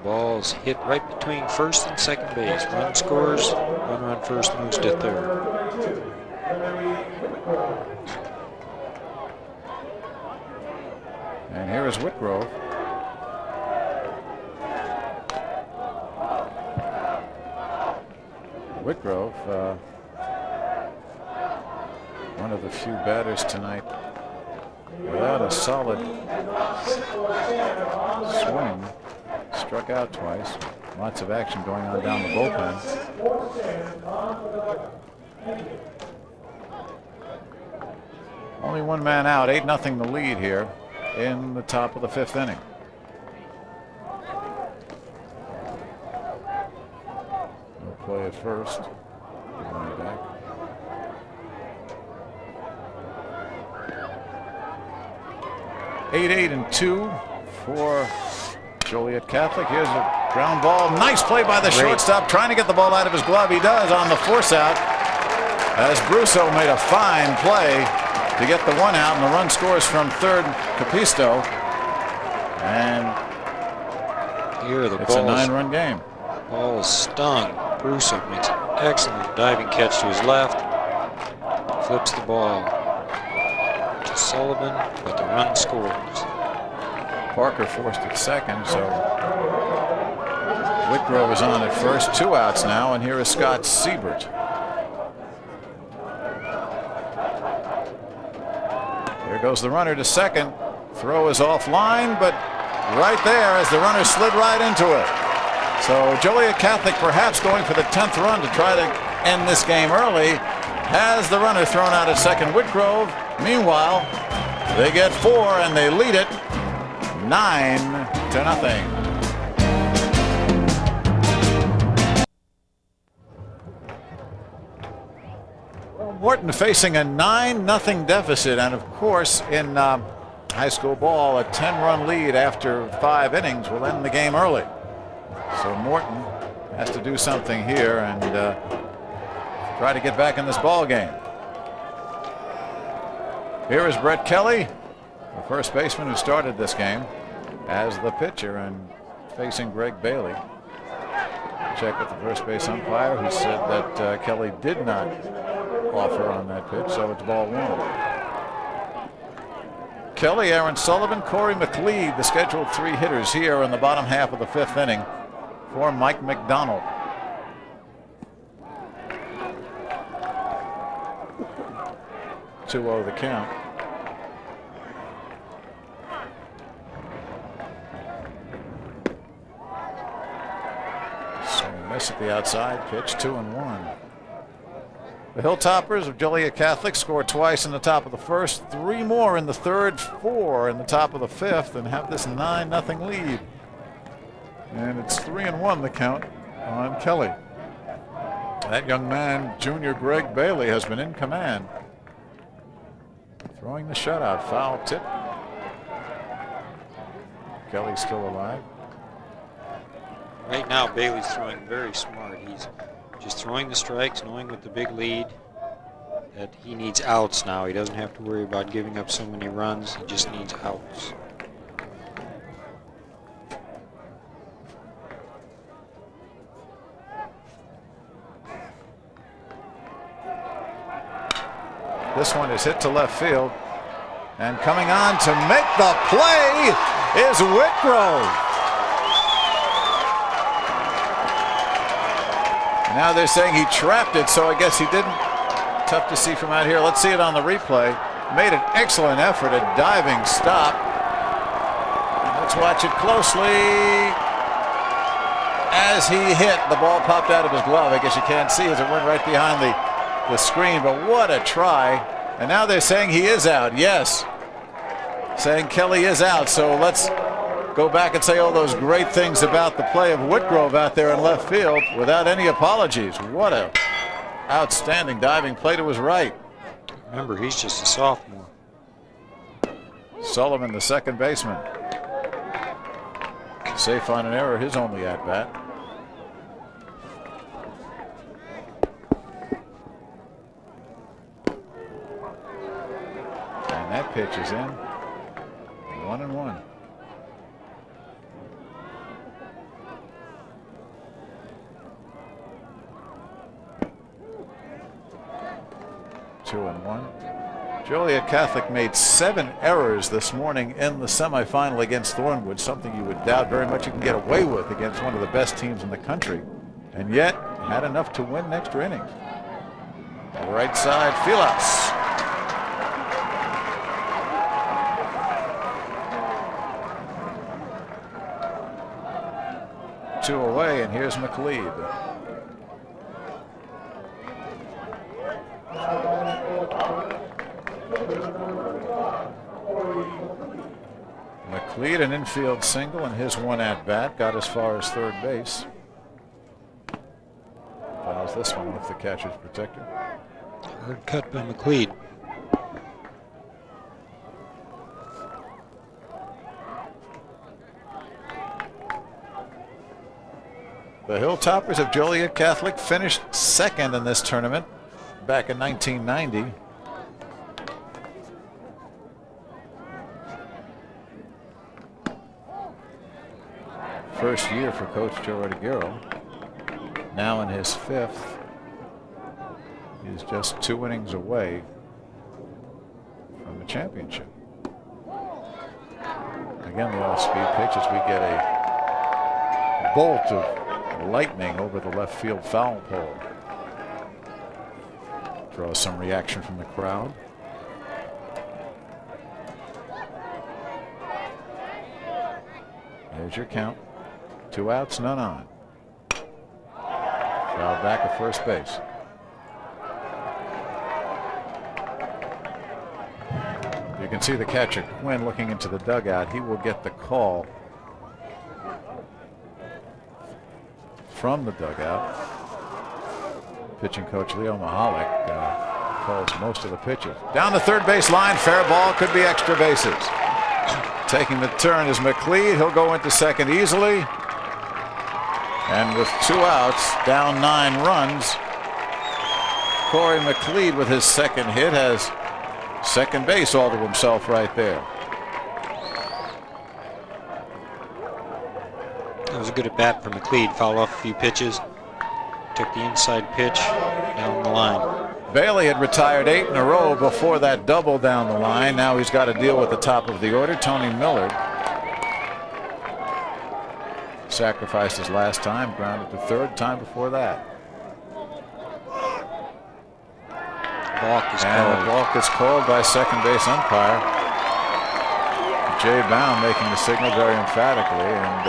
Ball's hit right between first and second base. Run scores, 1 run first moves to third. And here is Whitgrove. Whitgrove, one of the few batters tonight without a solid swing. Struck out twice. Lots of action going on down the bullpen. Only one man out. 8-0 the lead here in the top of the 5th inning. No play at first. Going back. Eight and 2 for Joliet Catholic. Here's a ground ball. Nice play by the shortstop, trying to get the ball out of his glove. He does on the force out, as Brusso made a fine play to get the 1 out, and the run scores from third, Capisto. And here the it's a 9-run game. Ball is stung. Brusso makes an excellent diving catch to his left. Flips the ball to Sullivan, but the run scores. Parker forced at second, so Whitgrove is on at first. 2 outs now, and here is Scott Siebert. Here goes the runner to second. Throw is offline, but right there as the runner slid right into it. So Joliet Catholic perhaps going for the 10th run to try to end this game early. Has the runner thrown out at second. Whitgrove, meanwhile, they get 4 and they lead it 9-0. Morton facing a 9-0 deficit, and of course in high school ball a 10-run lead after 5 innings will end the game early. So Morton has to do something here and try to get back in this ball game. Here is Brett Kelly, the first baseman who started this game, as the pitcher and facing Greg Bailey. Check with the first base umpire, who said that Kelly did not offer on that pitch, so it's ball 1. Kelly, Aaron Sullivan, Corey McLeod, the scheduled 3 hitters here in the bottom half of the 5th inning for Mike McDonald. 2-0 the count. Swing miss at the outside pitch, 2-1. The Hilltoppers of Joliet Catholic scored twice in the top of the first, 3 more in the third, 4 in the top of the fifth, and have this 9-0 lead. And it's 3-1 the count on Kelly. That young man, junior Greg Bailey, has been in command. Throwing the shutout, foul tip. Kelly's still alive. Right now, Bailey's throwing very smart. He's just throwing the strikes, knowing with the big lead that he needs outs now. He doesn't have to worry about giving up so many runs. He just needs outs. This one is hit to left field. And coming on to make the play is Whitgrove. Now they're saying he trapped it, so I guess he didn't. Tough to see from out here. Let's see it on the replay. Made an excellent effort, a diving stop. Let's watch it closely. As he hit, the ball popped out of his glove. I guess you can't see as it went right behind the screen, but what a try. And now they're saying he is out. Yes, saying Kelly is out. So let's go back and say all those great things about the play of Whitgrove out there in left field without any apologies. What a outstanding diving play to his right. Remember, he's just a sophomore. Sullivan, the second baseman. Safe on an error, his only at bat. And that pitch is in. 1-1. Joliet Catholic made 7 errors this morning in the semifinal against Thornwood, something you would doubt very much you can get away with against one of the best teams in the country, and yet had enough to win extra innings. Right side, Filas. Two away, and here's McLeod. McLeod, an infield single, and his one at bat got as far as third base. Fouls this one with the catcher's protector. Hard cut by McLeod. The Hilltoppers of Joliet Catholic finished second in this tournament back in 1990. First year for Coach Joe Redigero. Now in his 5th. He's just 2 innings away from the championship. Again, the off-speed pitch as we get a bolt of lightning over the left field foul pole. Draws some reaction from the crowd. There's your count. 2 outs, none on. Foul back at first base. You can see the catcher Quinn looking into the dugout. He will get the call from the dugout. Pitching coach Leo Mahalik calls most of the pitches. Down the third base line, fair ball, could be extra bases. Taking the turn is McLeod. He'll go into second easily. And with 2 outs, down 9 runs, Corey McLeod with his second hit has second base all to himself right there. That was a good at bat for McLeod. Fouled off a few pitches. Took the inside pitch down the line. Bailey had retired 8 in a row before that double down the line. Now he's got to deal with the top of the order. Tony Millard sacrificed his last time, grounded to third, time before that. balk is And called. the balk is called by second base umpire. Jay Baum making the signal very emphatically, and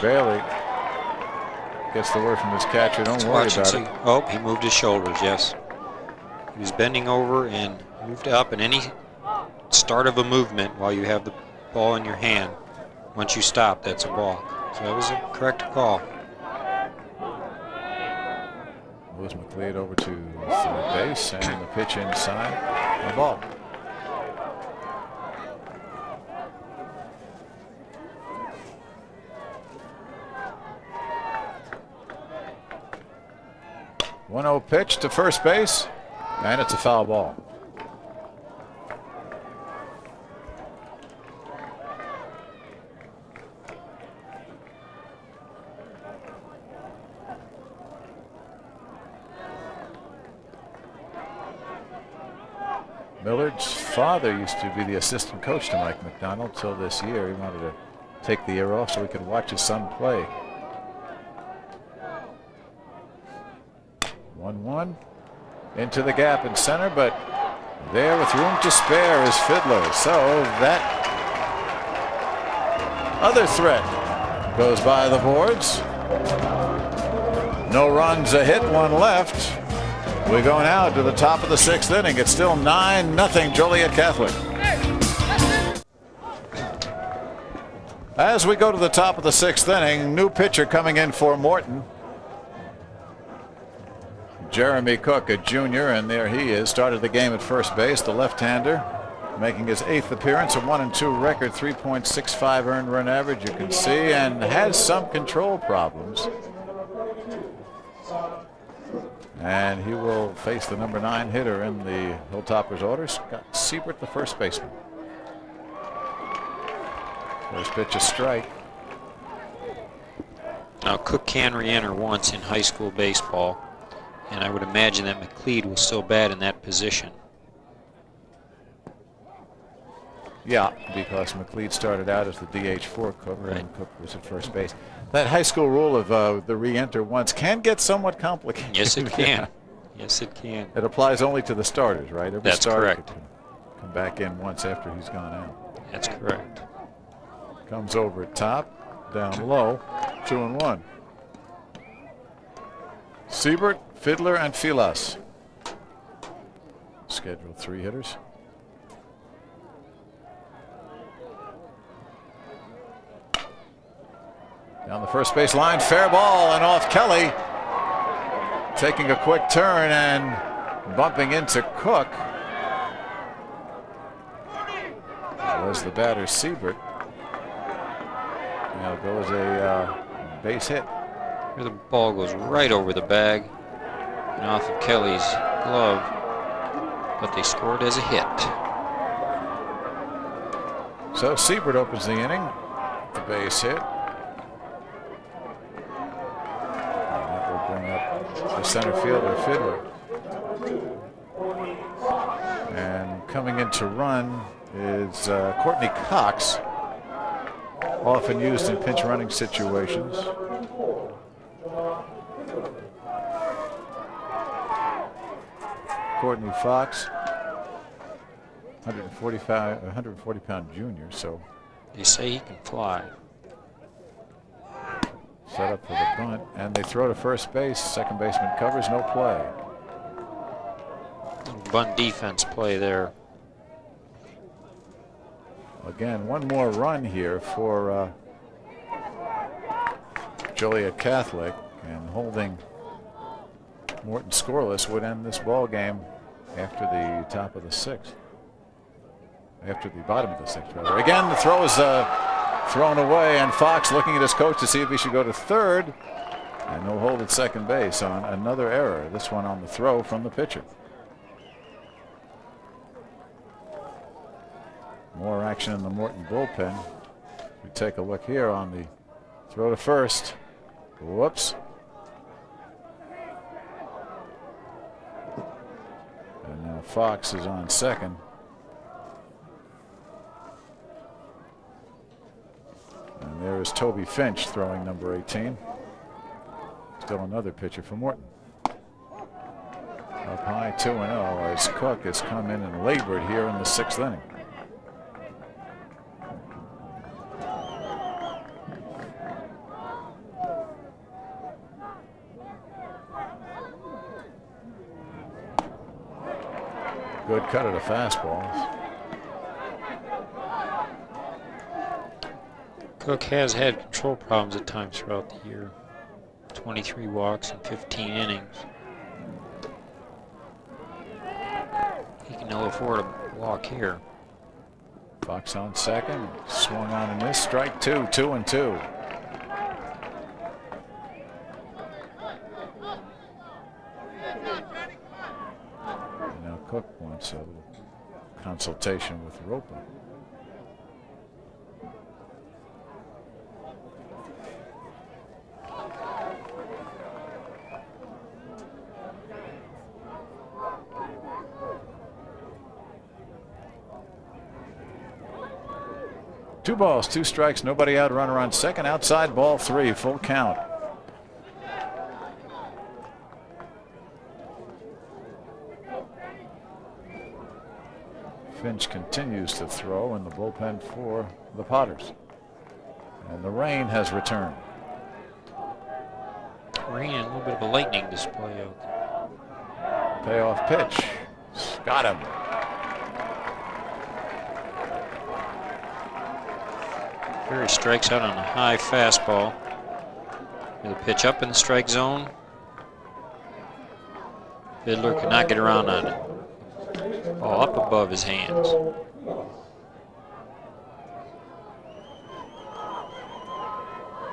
Bailey gets the word from his catcher, don't worry about it. Oh, he moved his shoulders, yes. He was bending over and moved up, and any start of a movement while you have the ball in your hand, once you stop, that's a balk. So that was a correct call. Moves McLeod over to third base, and the pitch inside, a ball. One-0 pitch to first base, and it's a foul ball. Millard's father used to be the assistant coach to Mike McDonald till this year. He wanted to take the year off so he could watch his son play. 1-1 into the gap in center, but there with room to spare is Fiddler. So that other threat goes by the boards. No runs, a hit, one left. We go now to the top of the sixth inning. It's still 9-0 Joliet Catholic. As we go to the top of the sixth inning, new pitcher coming in for Morton. Jeremy Cook, a junior, and there he is. Started the game at first base, the left-hander, making his 8th appearance, a 1-2 record, 3.65 earned run average, you can see, and has some control problems. And he will face the number 9 hitter in the Hilltoppers order, Scott Siebert, the first baseman. First pitch, a strike. Now Cook can re-enter once in high school baseball, and I would imagine that McLeod was still bad in that position. Yeah, because McLeod started out as the DH for Cook, right, and Cook was at first base. That high school rule of the re-enter once can get somewhat complicated. Yes, it can. Yes, it can. It applies only to the starters, right? Every That's starter correct. can come back in once after he's gone out. That's correct. Comes over at top, down low, 2-1. Siebert, Fiddler, and Filas. Scheduled 3 hitters. Down the first base line, fair ball, and off Kelly. Taking a quick turn and bumping into Cook was the batter Siebert. Now goes a base hit. Here the ball goes right over the bag and off of Kelly's glove, but they scored as a hit. So Siebert opens the inning, the base hit. The center fielder, Fiddler. And coming in to run is Courtney Cox, often used in pinch running situations. Courtney Fox, 140-pound junior, so They say he can fly. set up for the bunt, and they throw to first base. Second baseman covers, no play. Bunt defense play there. Again, one more run here for Joliet Catholic, and holding Morton scoreless would end this ball game after the top of the 6th. After the bottom of the 6th, rather. Again, the throw is thrown away, and Fox looking at his coach to see if he should go to third, and no hold at second base on another error, this one on the throw from the pitcher. More action in the Morton bullpen. We take a look here on the throw to first. Whoops. And now Fox is on second. And there is Toby Finch throwing number 18. Still another pitcher for Morton. Up high 2-0 as Cook has come in and labored here in the 6th inning. Good cut of the fastballs. Cook has had control problems at times throughout the year. 23 walks in 15 innings. He can ill afford a walk here. Fox on second. Swung on and missed. Strike two. 2-2. Now Cook wants a little consultation with Ropa. Two balls, 2 strikes, nobody out, runner on second, outside, ball 3, full count. Finch continues to throw in the bullpen for the Potters. And the rain has returned. Rain and a little bit of a lightning display out there. Payoff pitch. Got him. Berry strikes out on a high fastball. With a pitch up in the strike zone. Fiddler could not get around on it. Ball up above his hands.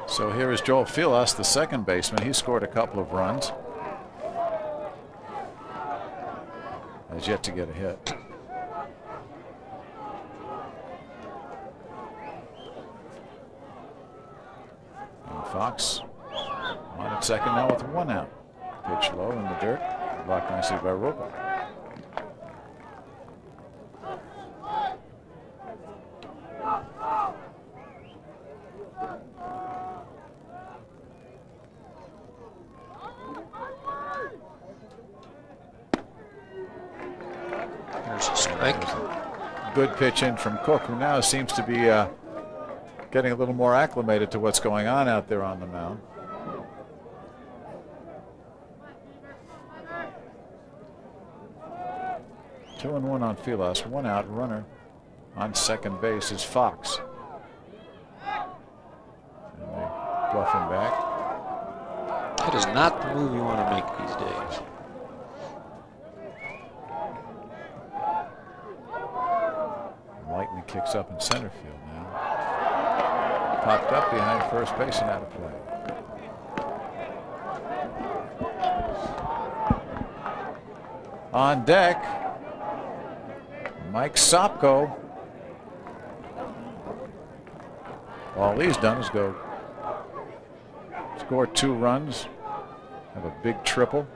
So here is Joel Filas, the second baseman. He scored a couple of runs. Has yet to get a hit. And Fox on at second now with 1 out. Pitch low in the dirt. Blocked nicely by Ropa. There's a strike. Good pitch in from Cook, who now seems to be getting a little more acclimated to what's going on out there on the mound. Two and one on Filas, 1 out. Runner on second base is Fox. And they bluff him back. That is not the move you want to make these days. Lightning kicks up in center field now. Popped up behind first base and out of play. On deck, Mike Sopko. All he's done is go score 2 runs, have a big triple.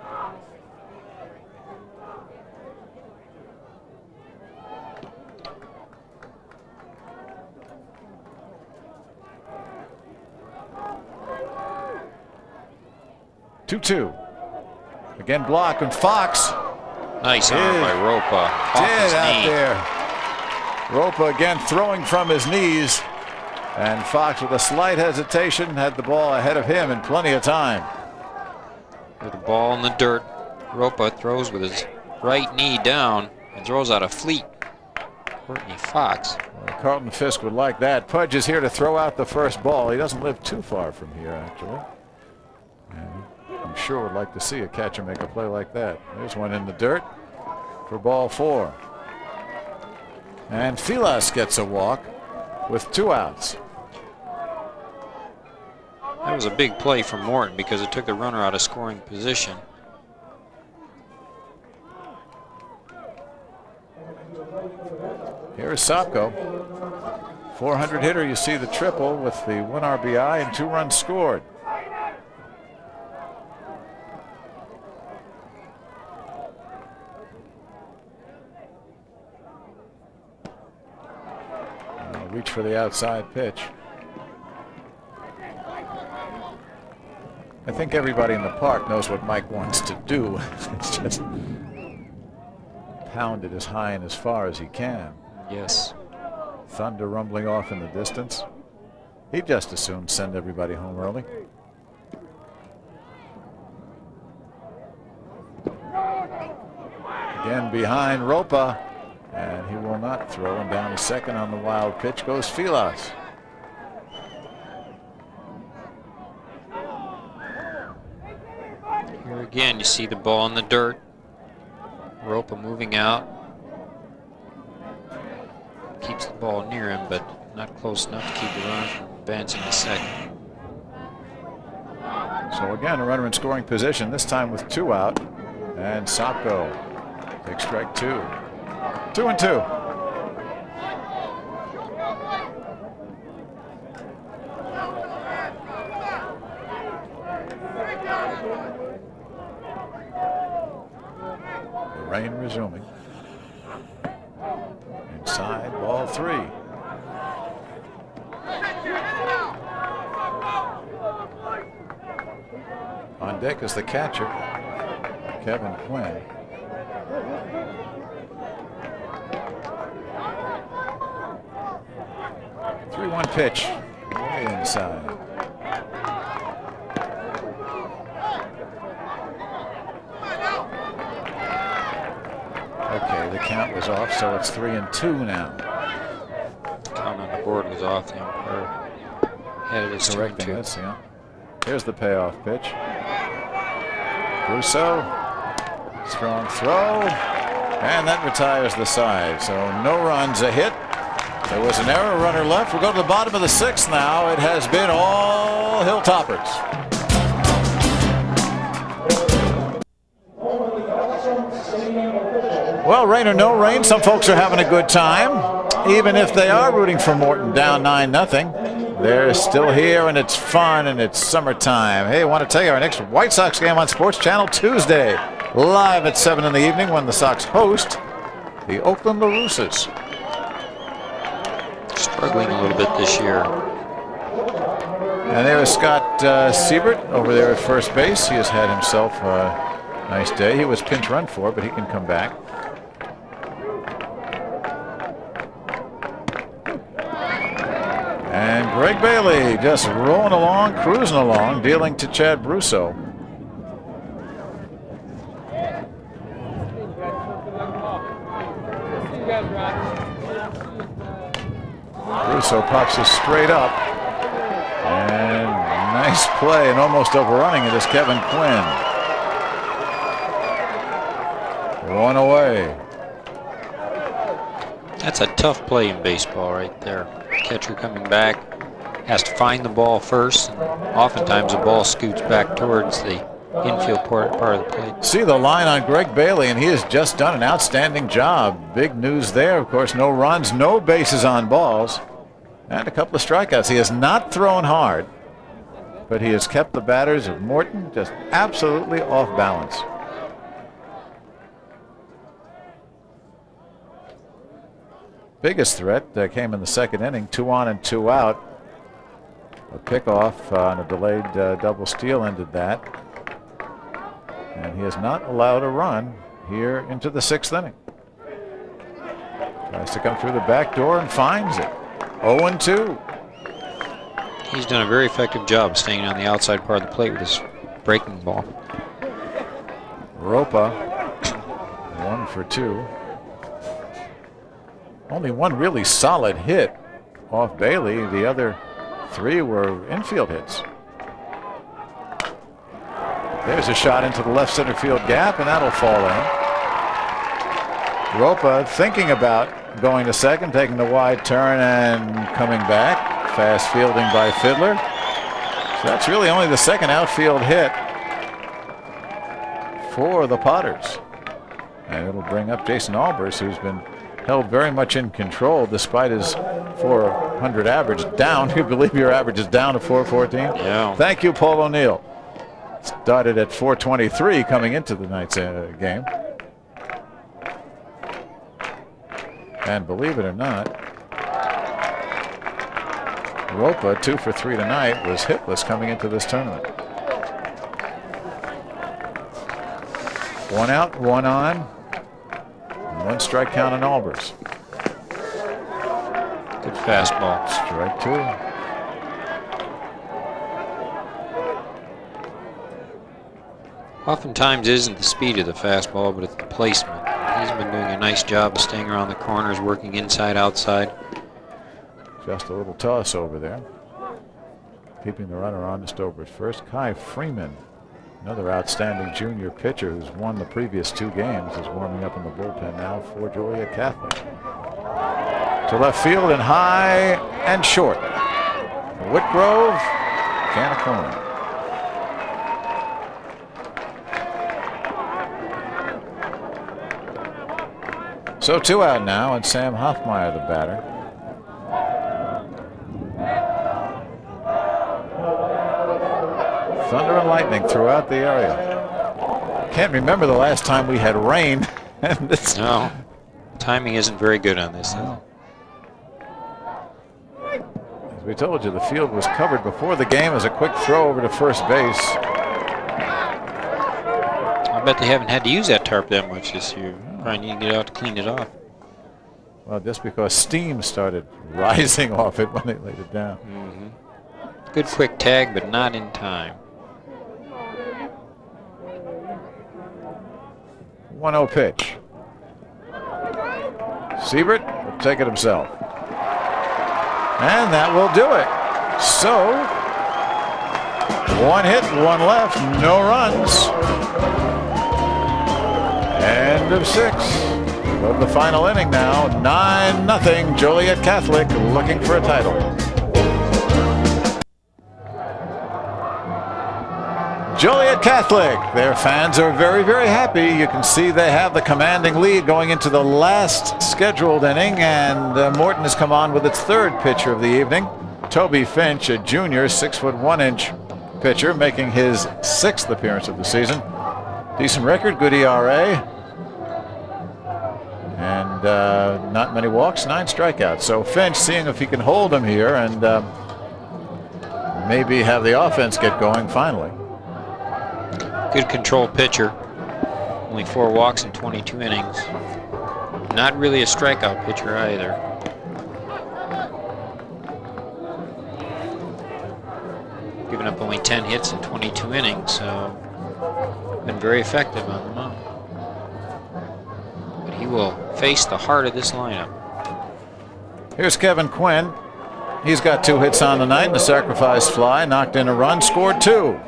Two. Again blocked, and Fox. Nice arm by Ropa. Did out there. Ropa again throwing from his knees. And Fox with a slight hesitation had the ball ahead of him in plenty of time. With the ball in the dirt, Ropa throws with his right knee down and throws out a fleet. Courtney Fox. Well, Carlton Fisk would like that. Pudge is here to throw out the first ball. He doesn't live too far from here, actually. And I'm sure would like to see a catcher make a play like that. There's one in the dirt for ball 4. And Filas gets a walk with 2 outs. That was a big play from Morton because it took the runner out of scoring position. Here is Sopko. 400 hitter. You see the triple with the 1 RBI and 2 runs scored. Reach for the outside pitch. I think everybody in the park knows what Mike wants to do. It's just pound it as high and as far as he can. Yes. Thunder rumbling off in the distance. He'd just as soon send everybody home early. Again behind Ropa, and he will not throw, and down to second on the wild pitch goes Filas. Here again, you see the ball in the dirt. Ropa moving out. Keeps the ball near him, but not close enough to keep the runner from advancing to second. So again, a runner in scoring position, this time with 2 out. And Sopko takes strike 2. 2-2. The rain resuming. Inside, ball 3. On deck is the catcher, Kevin Quinn. Three-one pitch, way inside. Okay, the count was off, so it's 3-2 now. Count on the board was off. The umpire had it as 2-2. This, yeah. Here's the payoff pitch. Russo, strong throw, and that retires the side. So no runs, a hit. There was an error, runner left. We'll go to the bottom of the 6th now. It has been all Hilltoppers. Well, rain or no rain, some folks are having a good time. Even if they are rooting for Morton down 9-0, they're still here and it's fun and it's summertime. Hey, I want to tell you our next White Sox game on Sports Channel Tuesday, live at 7 in the evening when the Sox host the Oakland LaRussas. Struggling a little bit this year. And there is Scott Siebert over there at first base. He has had himself a nice day. He was pinch run for, but he can come back. And Greg Bailey just rolling along, cruising along, dealing to Chad Brusso. Brusso pops us straight up. And nice play, and almost overrunning it is Kevin Quinn. 1 away. That's a tough play in baseball right there. Catcher coming back has to find the ball first, and oftentimes the ball scoots back towards the infield part of the plate. See the line on Greg Bailey, and he has just done an outstanding job. Big news there, of course, no runs, no bases on balls, and a couple of strikeouts. He has not thrown hard, but he has kept the batters of Morton just absolutely off balance. Biggest threat came in the 2nd inning, 2 on and 2 out. A pickoff on a delayed double steal ended that. And he has not allowed a run here into the 6th inning. Tries to come through the back door and finds it. 0-2. He's done a very effective job staying on the outside part of the plate with his breaking ball. Ropa, 1 for 2. Only one really solid hit off Bailey. The other 3 were infield hits. There's a shot into the left center field gap, and that'll fall in. Ropa thinking about going to second, taking the wide turn and coming back. Fast fielding by Fiddler. So that's really only the 2nd outfield hit for the Potters. And it'll bring up Jason Albers, who's been held very much in control despite his 400 average down. You believe your average is down to 414? Yeah. Thank you, Paul O'Neill. Started at 423 coming into the night's game. And believe it or not, Ropa, 2 for 3 tonight, was hitless coming into this tournament. 1 out, 1 on. 1 strike count on Albers. Good fastball. Strike 2. Oftentimes isn't the speed of the fastball, but it's the placement. He's been doing a nice job of staying around the corners, working inside, outside. Just a little toss over there. Keeping the runner honest over at first. Kai Freeman, another outstanding junior pitcher who's won the previous 2 games, is warming up in the bullpen now for Joliet Catholic. To left field and high and short. Whitgrove can't corner. So 2 out now, and Sam Hoffmeyer the batter. Thunder and lightning throughout the area. Can't remember the last time we had rain. And it's No, timing isn't very good on this. No. As we told you, the field was covered before the game as a quick throw over to first base. I bet they haven't had to use that tarp that much this year. Probably need to get out to clean it off. Well, just because steam started rising off it when they laid it down. Good quick tag, but not in time. 1-0 pitch. Siebert will take it himself. And that will do it. So, 1 hit, 1 left, no runs. End of 6 of the final inning now. 9-0 Joliet Catholic looking for a title. Joliet Catholic, their fans are very, very happy. You can see they have the commanding lead going into the last scheduled inning, and Morton has come on with its 3rd pitcher of the evening. Toby Finch, a junior, 6'1" pitcher, making his 6th appearance of the season. Decent record, good ERA, and not many walks, 9 strikeouts. So Finch seeing if he can hold him here and maybe have the offense get going finally. Good control pitcher. Only 4 walks in 22 innings. Not really a strikeout pitcher either. Giving up only 10 hits in 22 innings, so been very effective on the mound. But he will face the heart of this lineup. Here's Kevin Quinn. He's got 2 hits on the night and a sacrifice fly, knocked in a run, scored 2.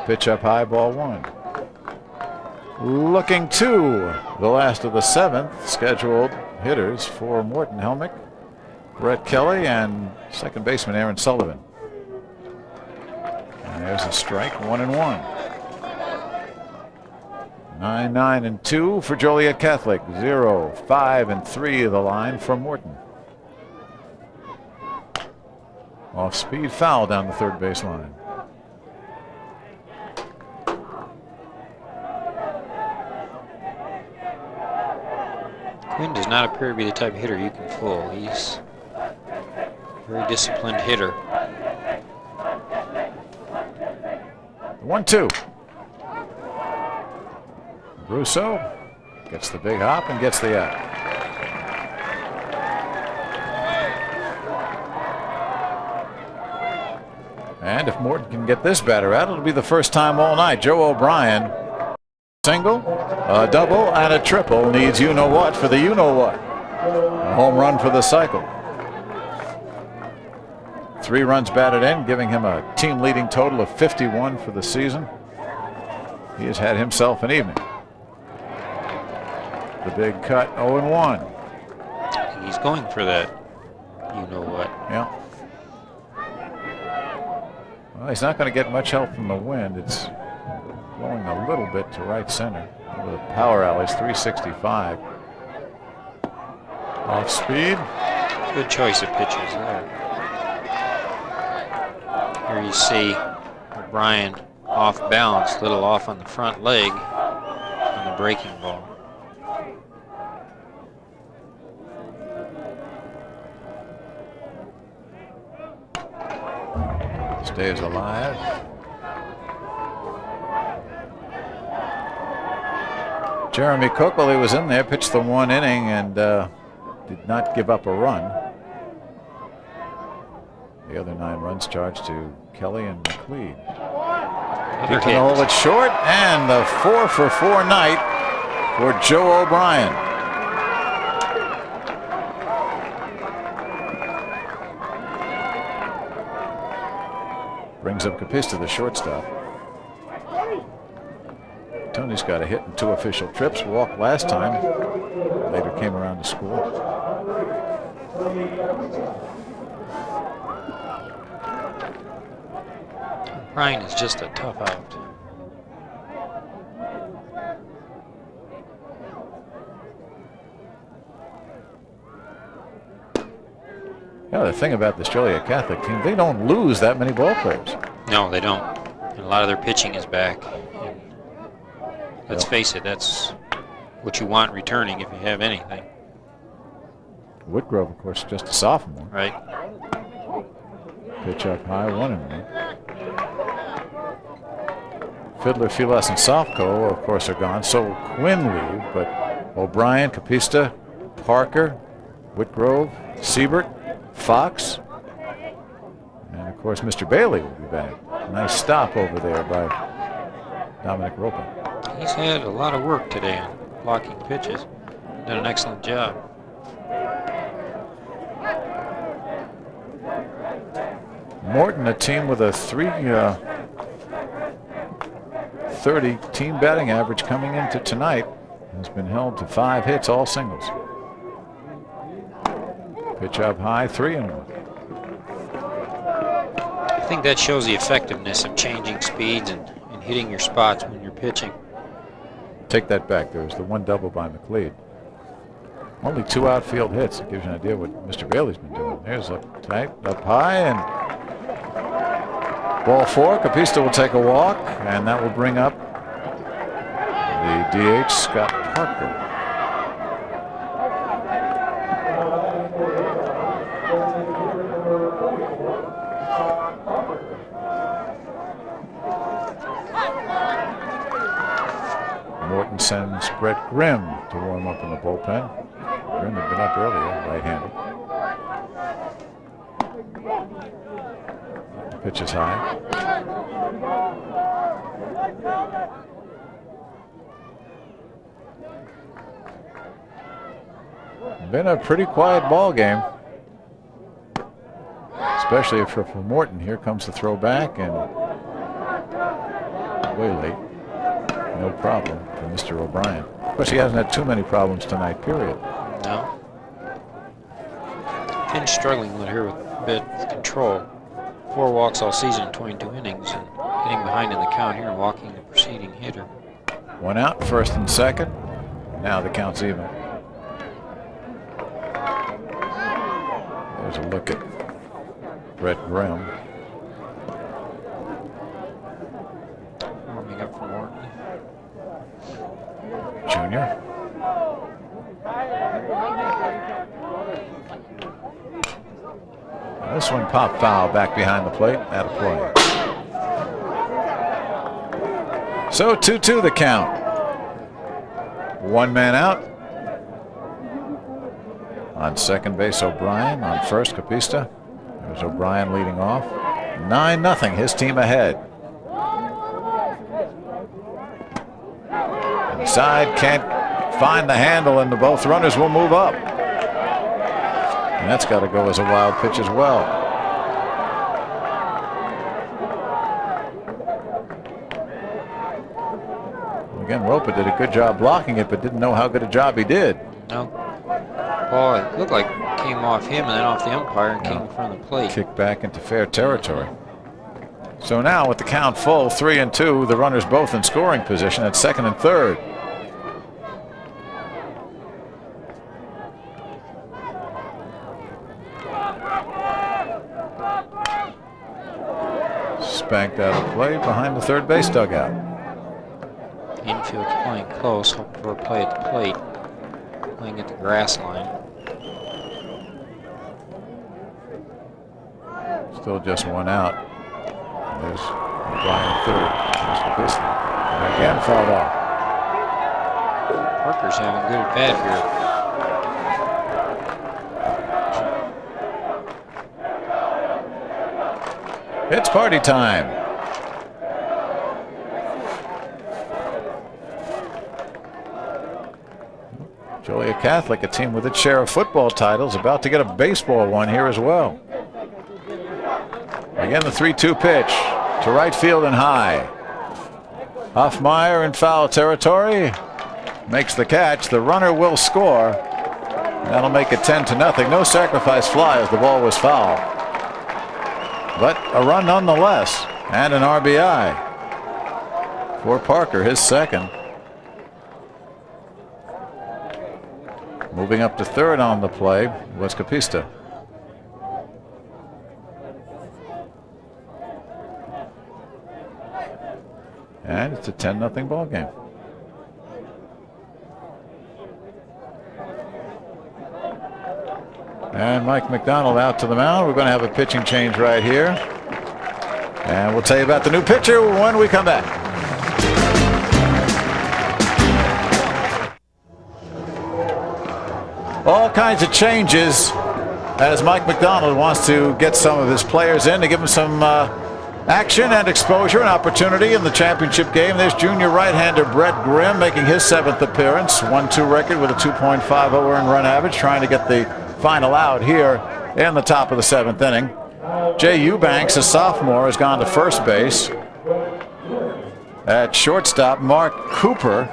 Pitch up high, ball 1. Looking to the last of the 7th scheduled hitters for Morton. Helmick, Brett Kelly, and second baseman Aaron Sullivan. And there's a strike, 1-1. 9-2 for Joliet Catholic. 0-5-3 the line for Morton. Off speed foul down the third base line. Quinn does not appear to be the type of hitter you can fool. He's a very disciplined hitter. 1-2. Russo gets the big hop and gets the out. And if Morton can get this batter out, it'll be the first time all night. Joe O'Brien, single, a double, and a triple. Needs you-know-what for the you-know-what. A home run for the cycle. 3 runs batted in, giving him a team-leading total of 51 for the season. He has had himself an evening. The big cut, 0-1. He's going for that you-know-what. Yeah. Well, he's not going to get much help from the wind. It's blowing a little bit to right center. The power alley's 365. Off speed. Good choice of pitches there. Here you see O'Brien off balance, a little off on the front leg on the breaking ball. Stays alive. Jeremy Cook, while he was in there, pitched the 1 inning and did not give up a run. The other 9 runs charged to Kelly and McLeod. Keeping all of it short, and the 4-for-4 night for Joe O'Brien. Brings up Capista, the shortstop. Tony's got a hit in 2 official trips. Walked last time. Later came around to score. O'Brien is just a tough out. Yeah, the thing about this Joliet Catholic team, they don't lose that many ball players. No, they don't. And a lot of their pitching is back. And let's face it, that's what you want returning if you have anything. Woodgrove, of course, just a sophomore. Right. Pitch up high, 1-1. Fiddler, Filas, and Sofko, of course, are gone. So Quinn leave, but O'Brien, Capista, Parker, Whitgrove, Siebert, Fox, and of course Mr. Bailey will be back. Nice stop over there by Dominic Ropa. He's had a lot of work today on blocking pitches. Done an excellent job. Morton, a team with a 330 team batting average coming into tonight, has been held to 5 hits, all singles. Pitch up high, 3-1. I think that shows the effectiveness of changing speeds and hitting your spots when you're pitching. Take that back. There was the 1 double by McLeod. Only 2 outfield hits. It gives you an idea what Mr. Bailey's been doing. There's up tight, up high, and ball 4. Capista will take a walk, and that will bring up the DH, Scott Parker. Morton sends Brett Grimm to warm up in the bullpen. Grimm had been up earlier, right-handed. Pitch is high. Been a pretty quiet ball game, especially for Morton. Here comes the throw back, and way late. No problem for Mr. O'Brien. Of course, he hasn't had too many problems tonight, period. No. Finn's struggling with here with a bit of control. 4 walks all season in 22 innings, and getting behind in the count here and walking the preceding hitter. 1 out, 1st and 2nd. Now the count's even. There's a look at Brett Grimm. Warming up for Morton. Junior. Now this one popped foul back behind the plate. Out of play. So 2-2 the count. 1 man out. On second base, O'Brien. On first, Capista. There's O'Brien leading off. 9-0, his team ahead. Inside, can't find the handle, and both runners will move up. And that's got to go as a wild pitch as well. Again, Ropa did a good job blocking it, but didn't know how good a job he did. No. Ball, it looked like it came off him and then off the umpire and came in front of the plate. Kicked back into fair territory. So now with the count full, 3-2, the runners both in scoring position at second and third. Spanked out of play behind the third base dugout. Infield's playing close, hoping for a play at the plate. Playing at the grass line. Still just 1 out. There's O'Brien third. And again fouled off. Parker's having good at bat here. It's party time. Joliet Catholic, a team with its share of football titles, about to get a baseball one here as well. Again, the 3-2 pitch to right field and high. Hoffmeyer in foul territory makes the catch. The runner will score. That'll make it 10-0. No sacrifice fly as the ball was foul. But a run nonetheless, and an RBI for Parker, his second. Moving up to third on the play was Capista. And it's a 10-0 ball game. And Mike McDonald out to the mound. We're going to have a pitching change right here. And we'll tell you about the new pitcher when we come back. All kinds of changes as Mike McDonald wants to get some of his players in to give them some action and exposure and opportunity in the championship game. There's junior right-hander Brett Grimm making his 7th appearance. 1-2 record with a 2.50 earned run average, trying to get the final out here in the top of the 7th inning. Jay Eubanks, a sophomore, has gone to first base. At shortstop, Mark Cooper,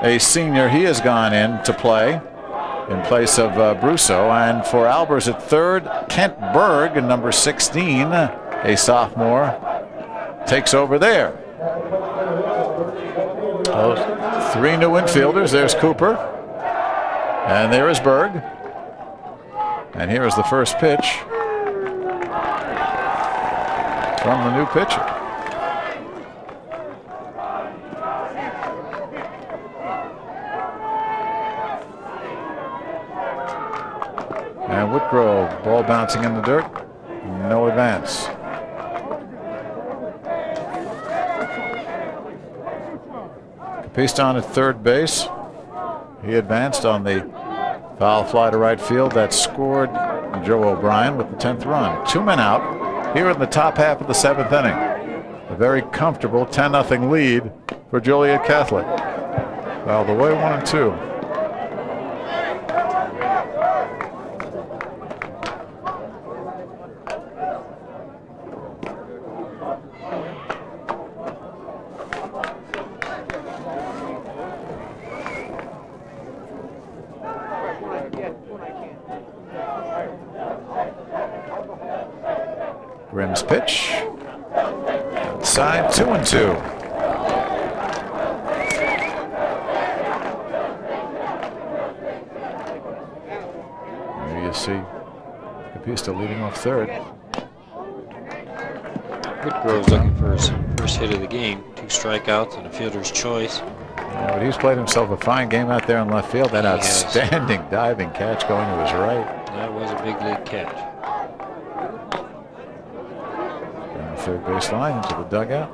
a senior, he has gone in to play in place of Brusso. And for Albers at third, Kent Berg, number 16, a sophomore, takes over there. Those 3 new infielders. There's Cooper. And there is Berg. And here is the first pitch from the new pitcher. And Whitgrove, ball bouncing in the dirt. No advance. Capiston at third base. He advanced on the foul fly to right field that scored Joe O'Brien with the 10th run. 2 men out here in the top half of the 7th inning. A very comfortable 10-0 lead for Joliet Catholic. Fouled away 1-2. Grimm's pitch. Outside, 2-2. There you see Capista leading off third. Whitgrove's looking for his first hit of the game. 2 strikeouts and a fielder's choice. Yeah, but he's played himself a fine game out there in left field. That outstanding diving catch going to his right. That was a big league catch. Third base line into the dugout.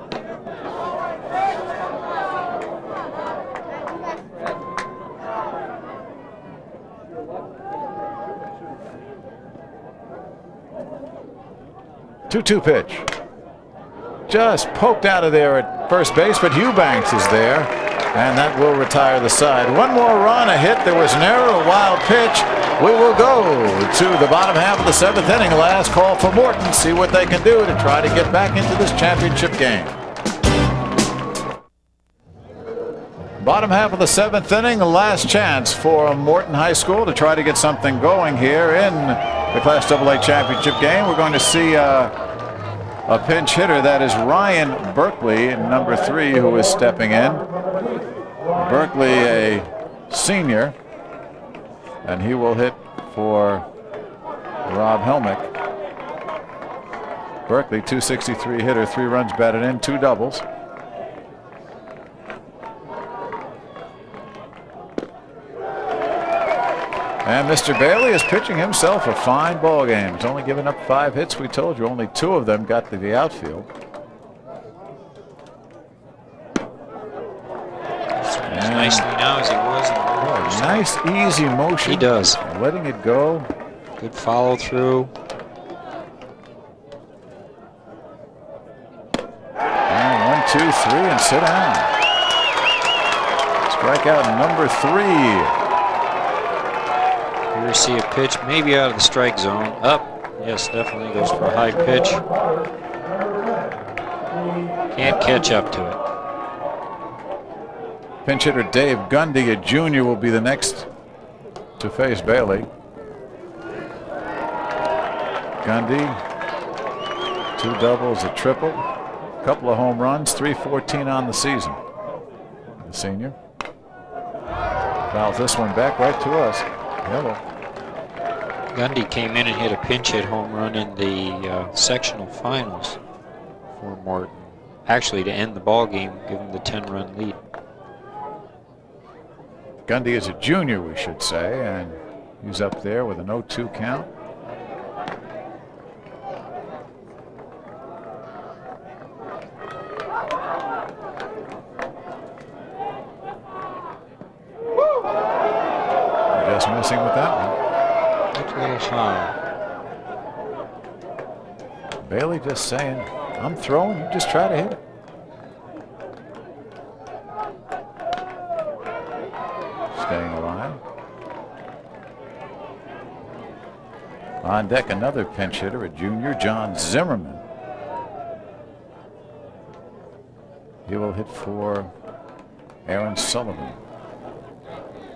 Two-two pitch. Just poked out of there at first base, but Eubanks is there, and that will retire the side. One more run, a hit. There was an error, a wild pitch. We will go to the bottom half of the 7th inning. Last call for Morton. See what they can do to try to get back into this championship game. Bottom half of the 7th inning. The last chance for Morton High School to try to get something going here in the Class AA championship game. We're going to see a pinch hitter. That is Ryan Berkeley, number 3, who is stepping in. Berkeley, a senior. And he will hit for Rob Helmick. Berkeley, 263 hitter, 3 runs batted in, 2 doubles. And Mr. Bailey is pitching himself a fine ball game. He's only given up 5 hits. We told you only 2 of them got to the outfield. As nicely now as he was in the first. Nice, easy motion. He does. Letting it go. Good follow through. And 1, 2, 3, and sit down. Strikeout number 3. Here we see a pitch maybe out of the strike zone. Up. Yes, definitely goes for a high pitch. Can't catch up to it. Pinch hitter Dave Gundy, a junior, will be the next to face Bailey. Gundy, 2 doubles, a triple, a couple of home runs, 314 on the season. The senior fouls this one back right to us. Hello. Gundy came in and hit a pinch hit home run in the sectional finals for Morton. Actually, to end the ball game, give him the 10-run lead. Gundy is a junior, we should say, and he's up there with an 0-2 count. Just missing with that one. Looks a little high. Bailey just saying, I'm throwing, you just try to hit it. Staying alive. On deck, another pinch hitter, a junior, John Zimmerman. He will hit for Aaron Sullivan.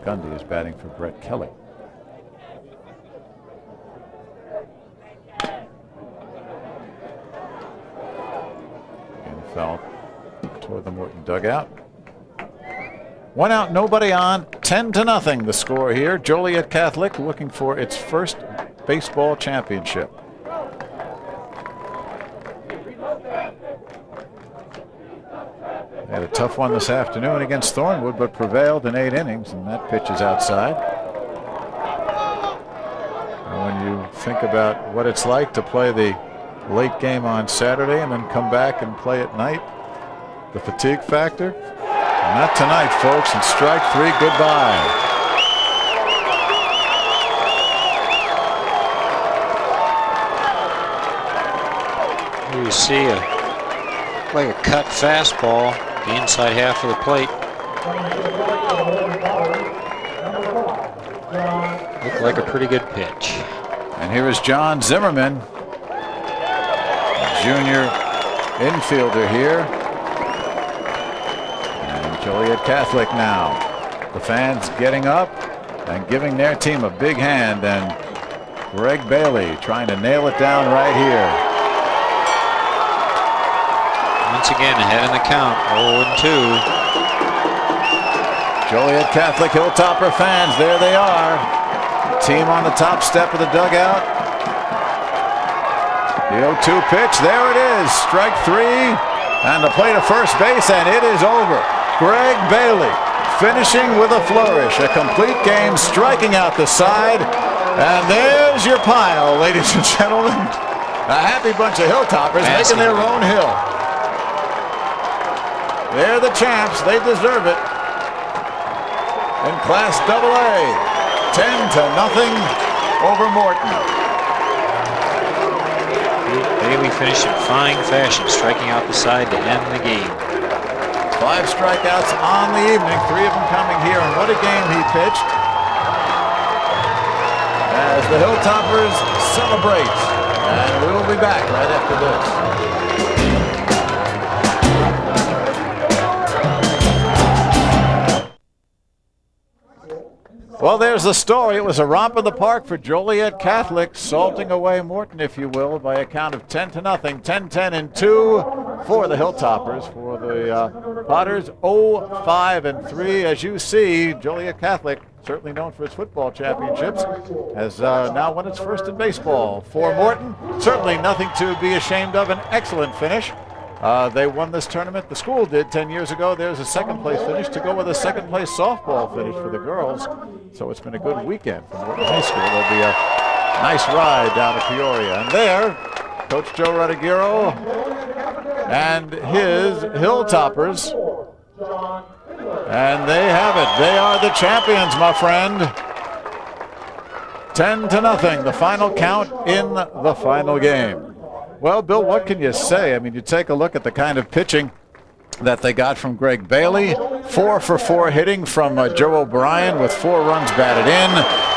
Gundy is batting for Brett Kelly. And foul toward the Morton dugout. 1 out, nobody on, 10-0 the score here. Joliet Catholic looking for its first baseball championship. They had a tough one this afternoon against Thornwood, but prevailed in 8 innings, and that pitch is outside. And when you think about what it's like to play the late game on Saturday and then come back and play at night, the fatigue factor, not tonight, folks, and strike 3, goodbye. Here you see like a cut fastball, the inside half of the plate. Looked like a pretty good pitch. And here is John Zimmerman, junior infielder here. And Joliet Catholic now. The fans getting up and giving their team a big hand, and Greg Bailey trying to nail it down right here. Once again, ahead in the count, 0-2. Joliet Catholic Hilltopper fans, there they are. Team on the top step of the dugout. The 0-2 pitch, there it is. Strike 3, and the play to first base, and it is over. Greg Bailey finishing with a flourish. A complete game, striking out the side. And there's your pile, ladies and gentlemen. A happy bunch of Hilltoppers making their own hill. They're the champs. They deserve it. In Class AA, 10-0 over Morton. Bailey finished in fine fashion, striking out the side to end the game. 5 strikeouts on the evening, 3 of them coming here, and what a game he pitched. As the Hilltoppers celebrate, and we'll be back right after this. Well, there's the story. It was a romp in the park for Joliet Catholic, salting away Morton, if you will, by a count of 10-0. 10-10-2 for the Hilltoppers. For the Potters, 0-5-3. As you see, Joliet Catholic, certainly known for its football championships, has now won its first in baseball. For Morton, certainly nothing to be ashamed of. An excellent finish. They won this tournament. The school did 10 years ago. There's a second place finish to go with a second place softball finish for the girls. So it's been a good weekend for Morton High School. There'll be a nice ride down to Peoria. And there, Coach Joe Radagiro and his Hilltoppers. And they have it. They are the champions, my friend. 10-0, the final count in the final game. Well, Bill, what can you say? I mean, you take a look at the kind of pitching that they got from Greg Bailey. 4 for 4 hitting from Joe O'Brien with 4 runs batted in.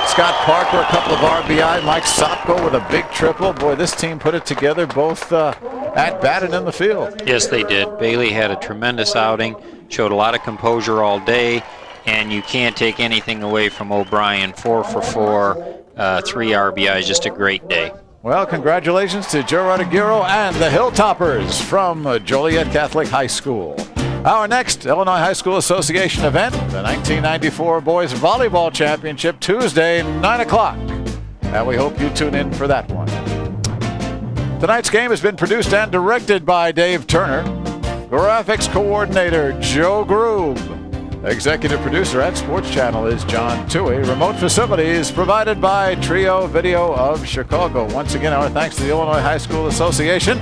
Scott Parker, a couple of RBI. Mike Sopko with a big triple. Boy, this team put it together both at bat and in the field. Yes, they did. Bailey had a tremendous outing, showed a lot of composure all day, and you can't take anything away from O'Brien. 4 for 4, 3 RBIs, just a great day. Well, congratulations to Joe Radagiro and the Hilltoppers from Joliet Catholic High School. Our next Illinois High School Association event, the 1994 Boys Volleyball Championship, Tuesday, 9 o'clock. And we hope you tune in for that one. Tonight's game has been produced and directed by Dave Turner. Graphics coordinator, Joe Groob. Executive producer at Sports Channel is John Toohey. Remote facilities provided by Trio Video of Chicago. Once again, our thanks to the Illinois High School Association.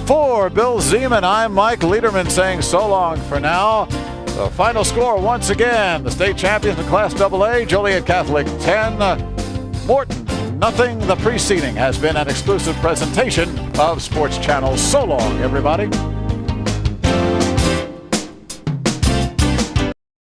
For Bill Zeman, I'm Mike Lederman saying so long for now. The final score once again, the state champions in Class AA, Joliet Catholic 10, Morton nothing. The preceding has been an exclusive presentation of Sports Channel. So long, everybody.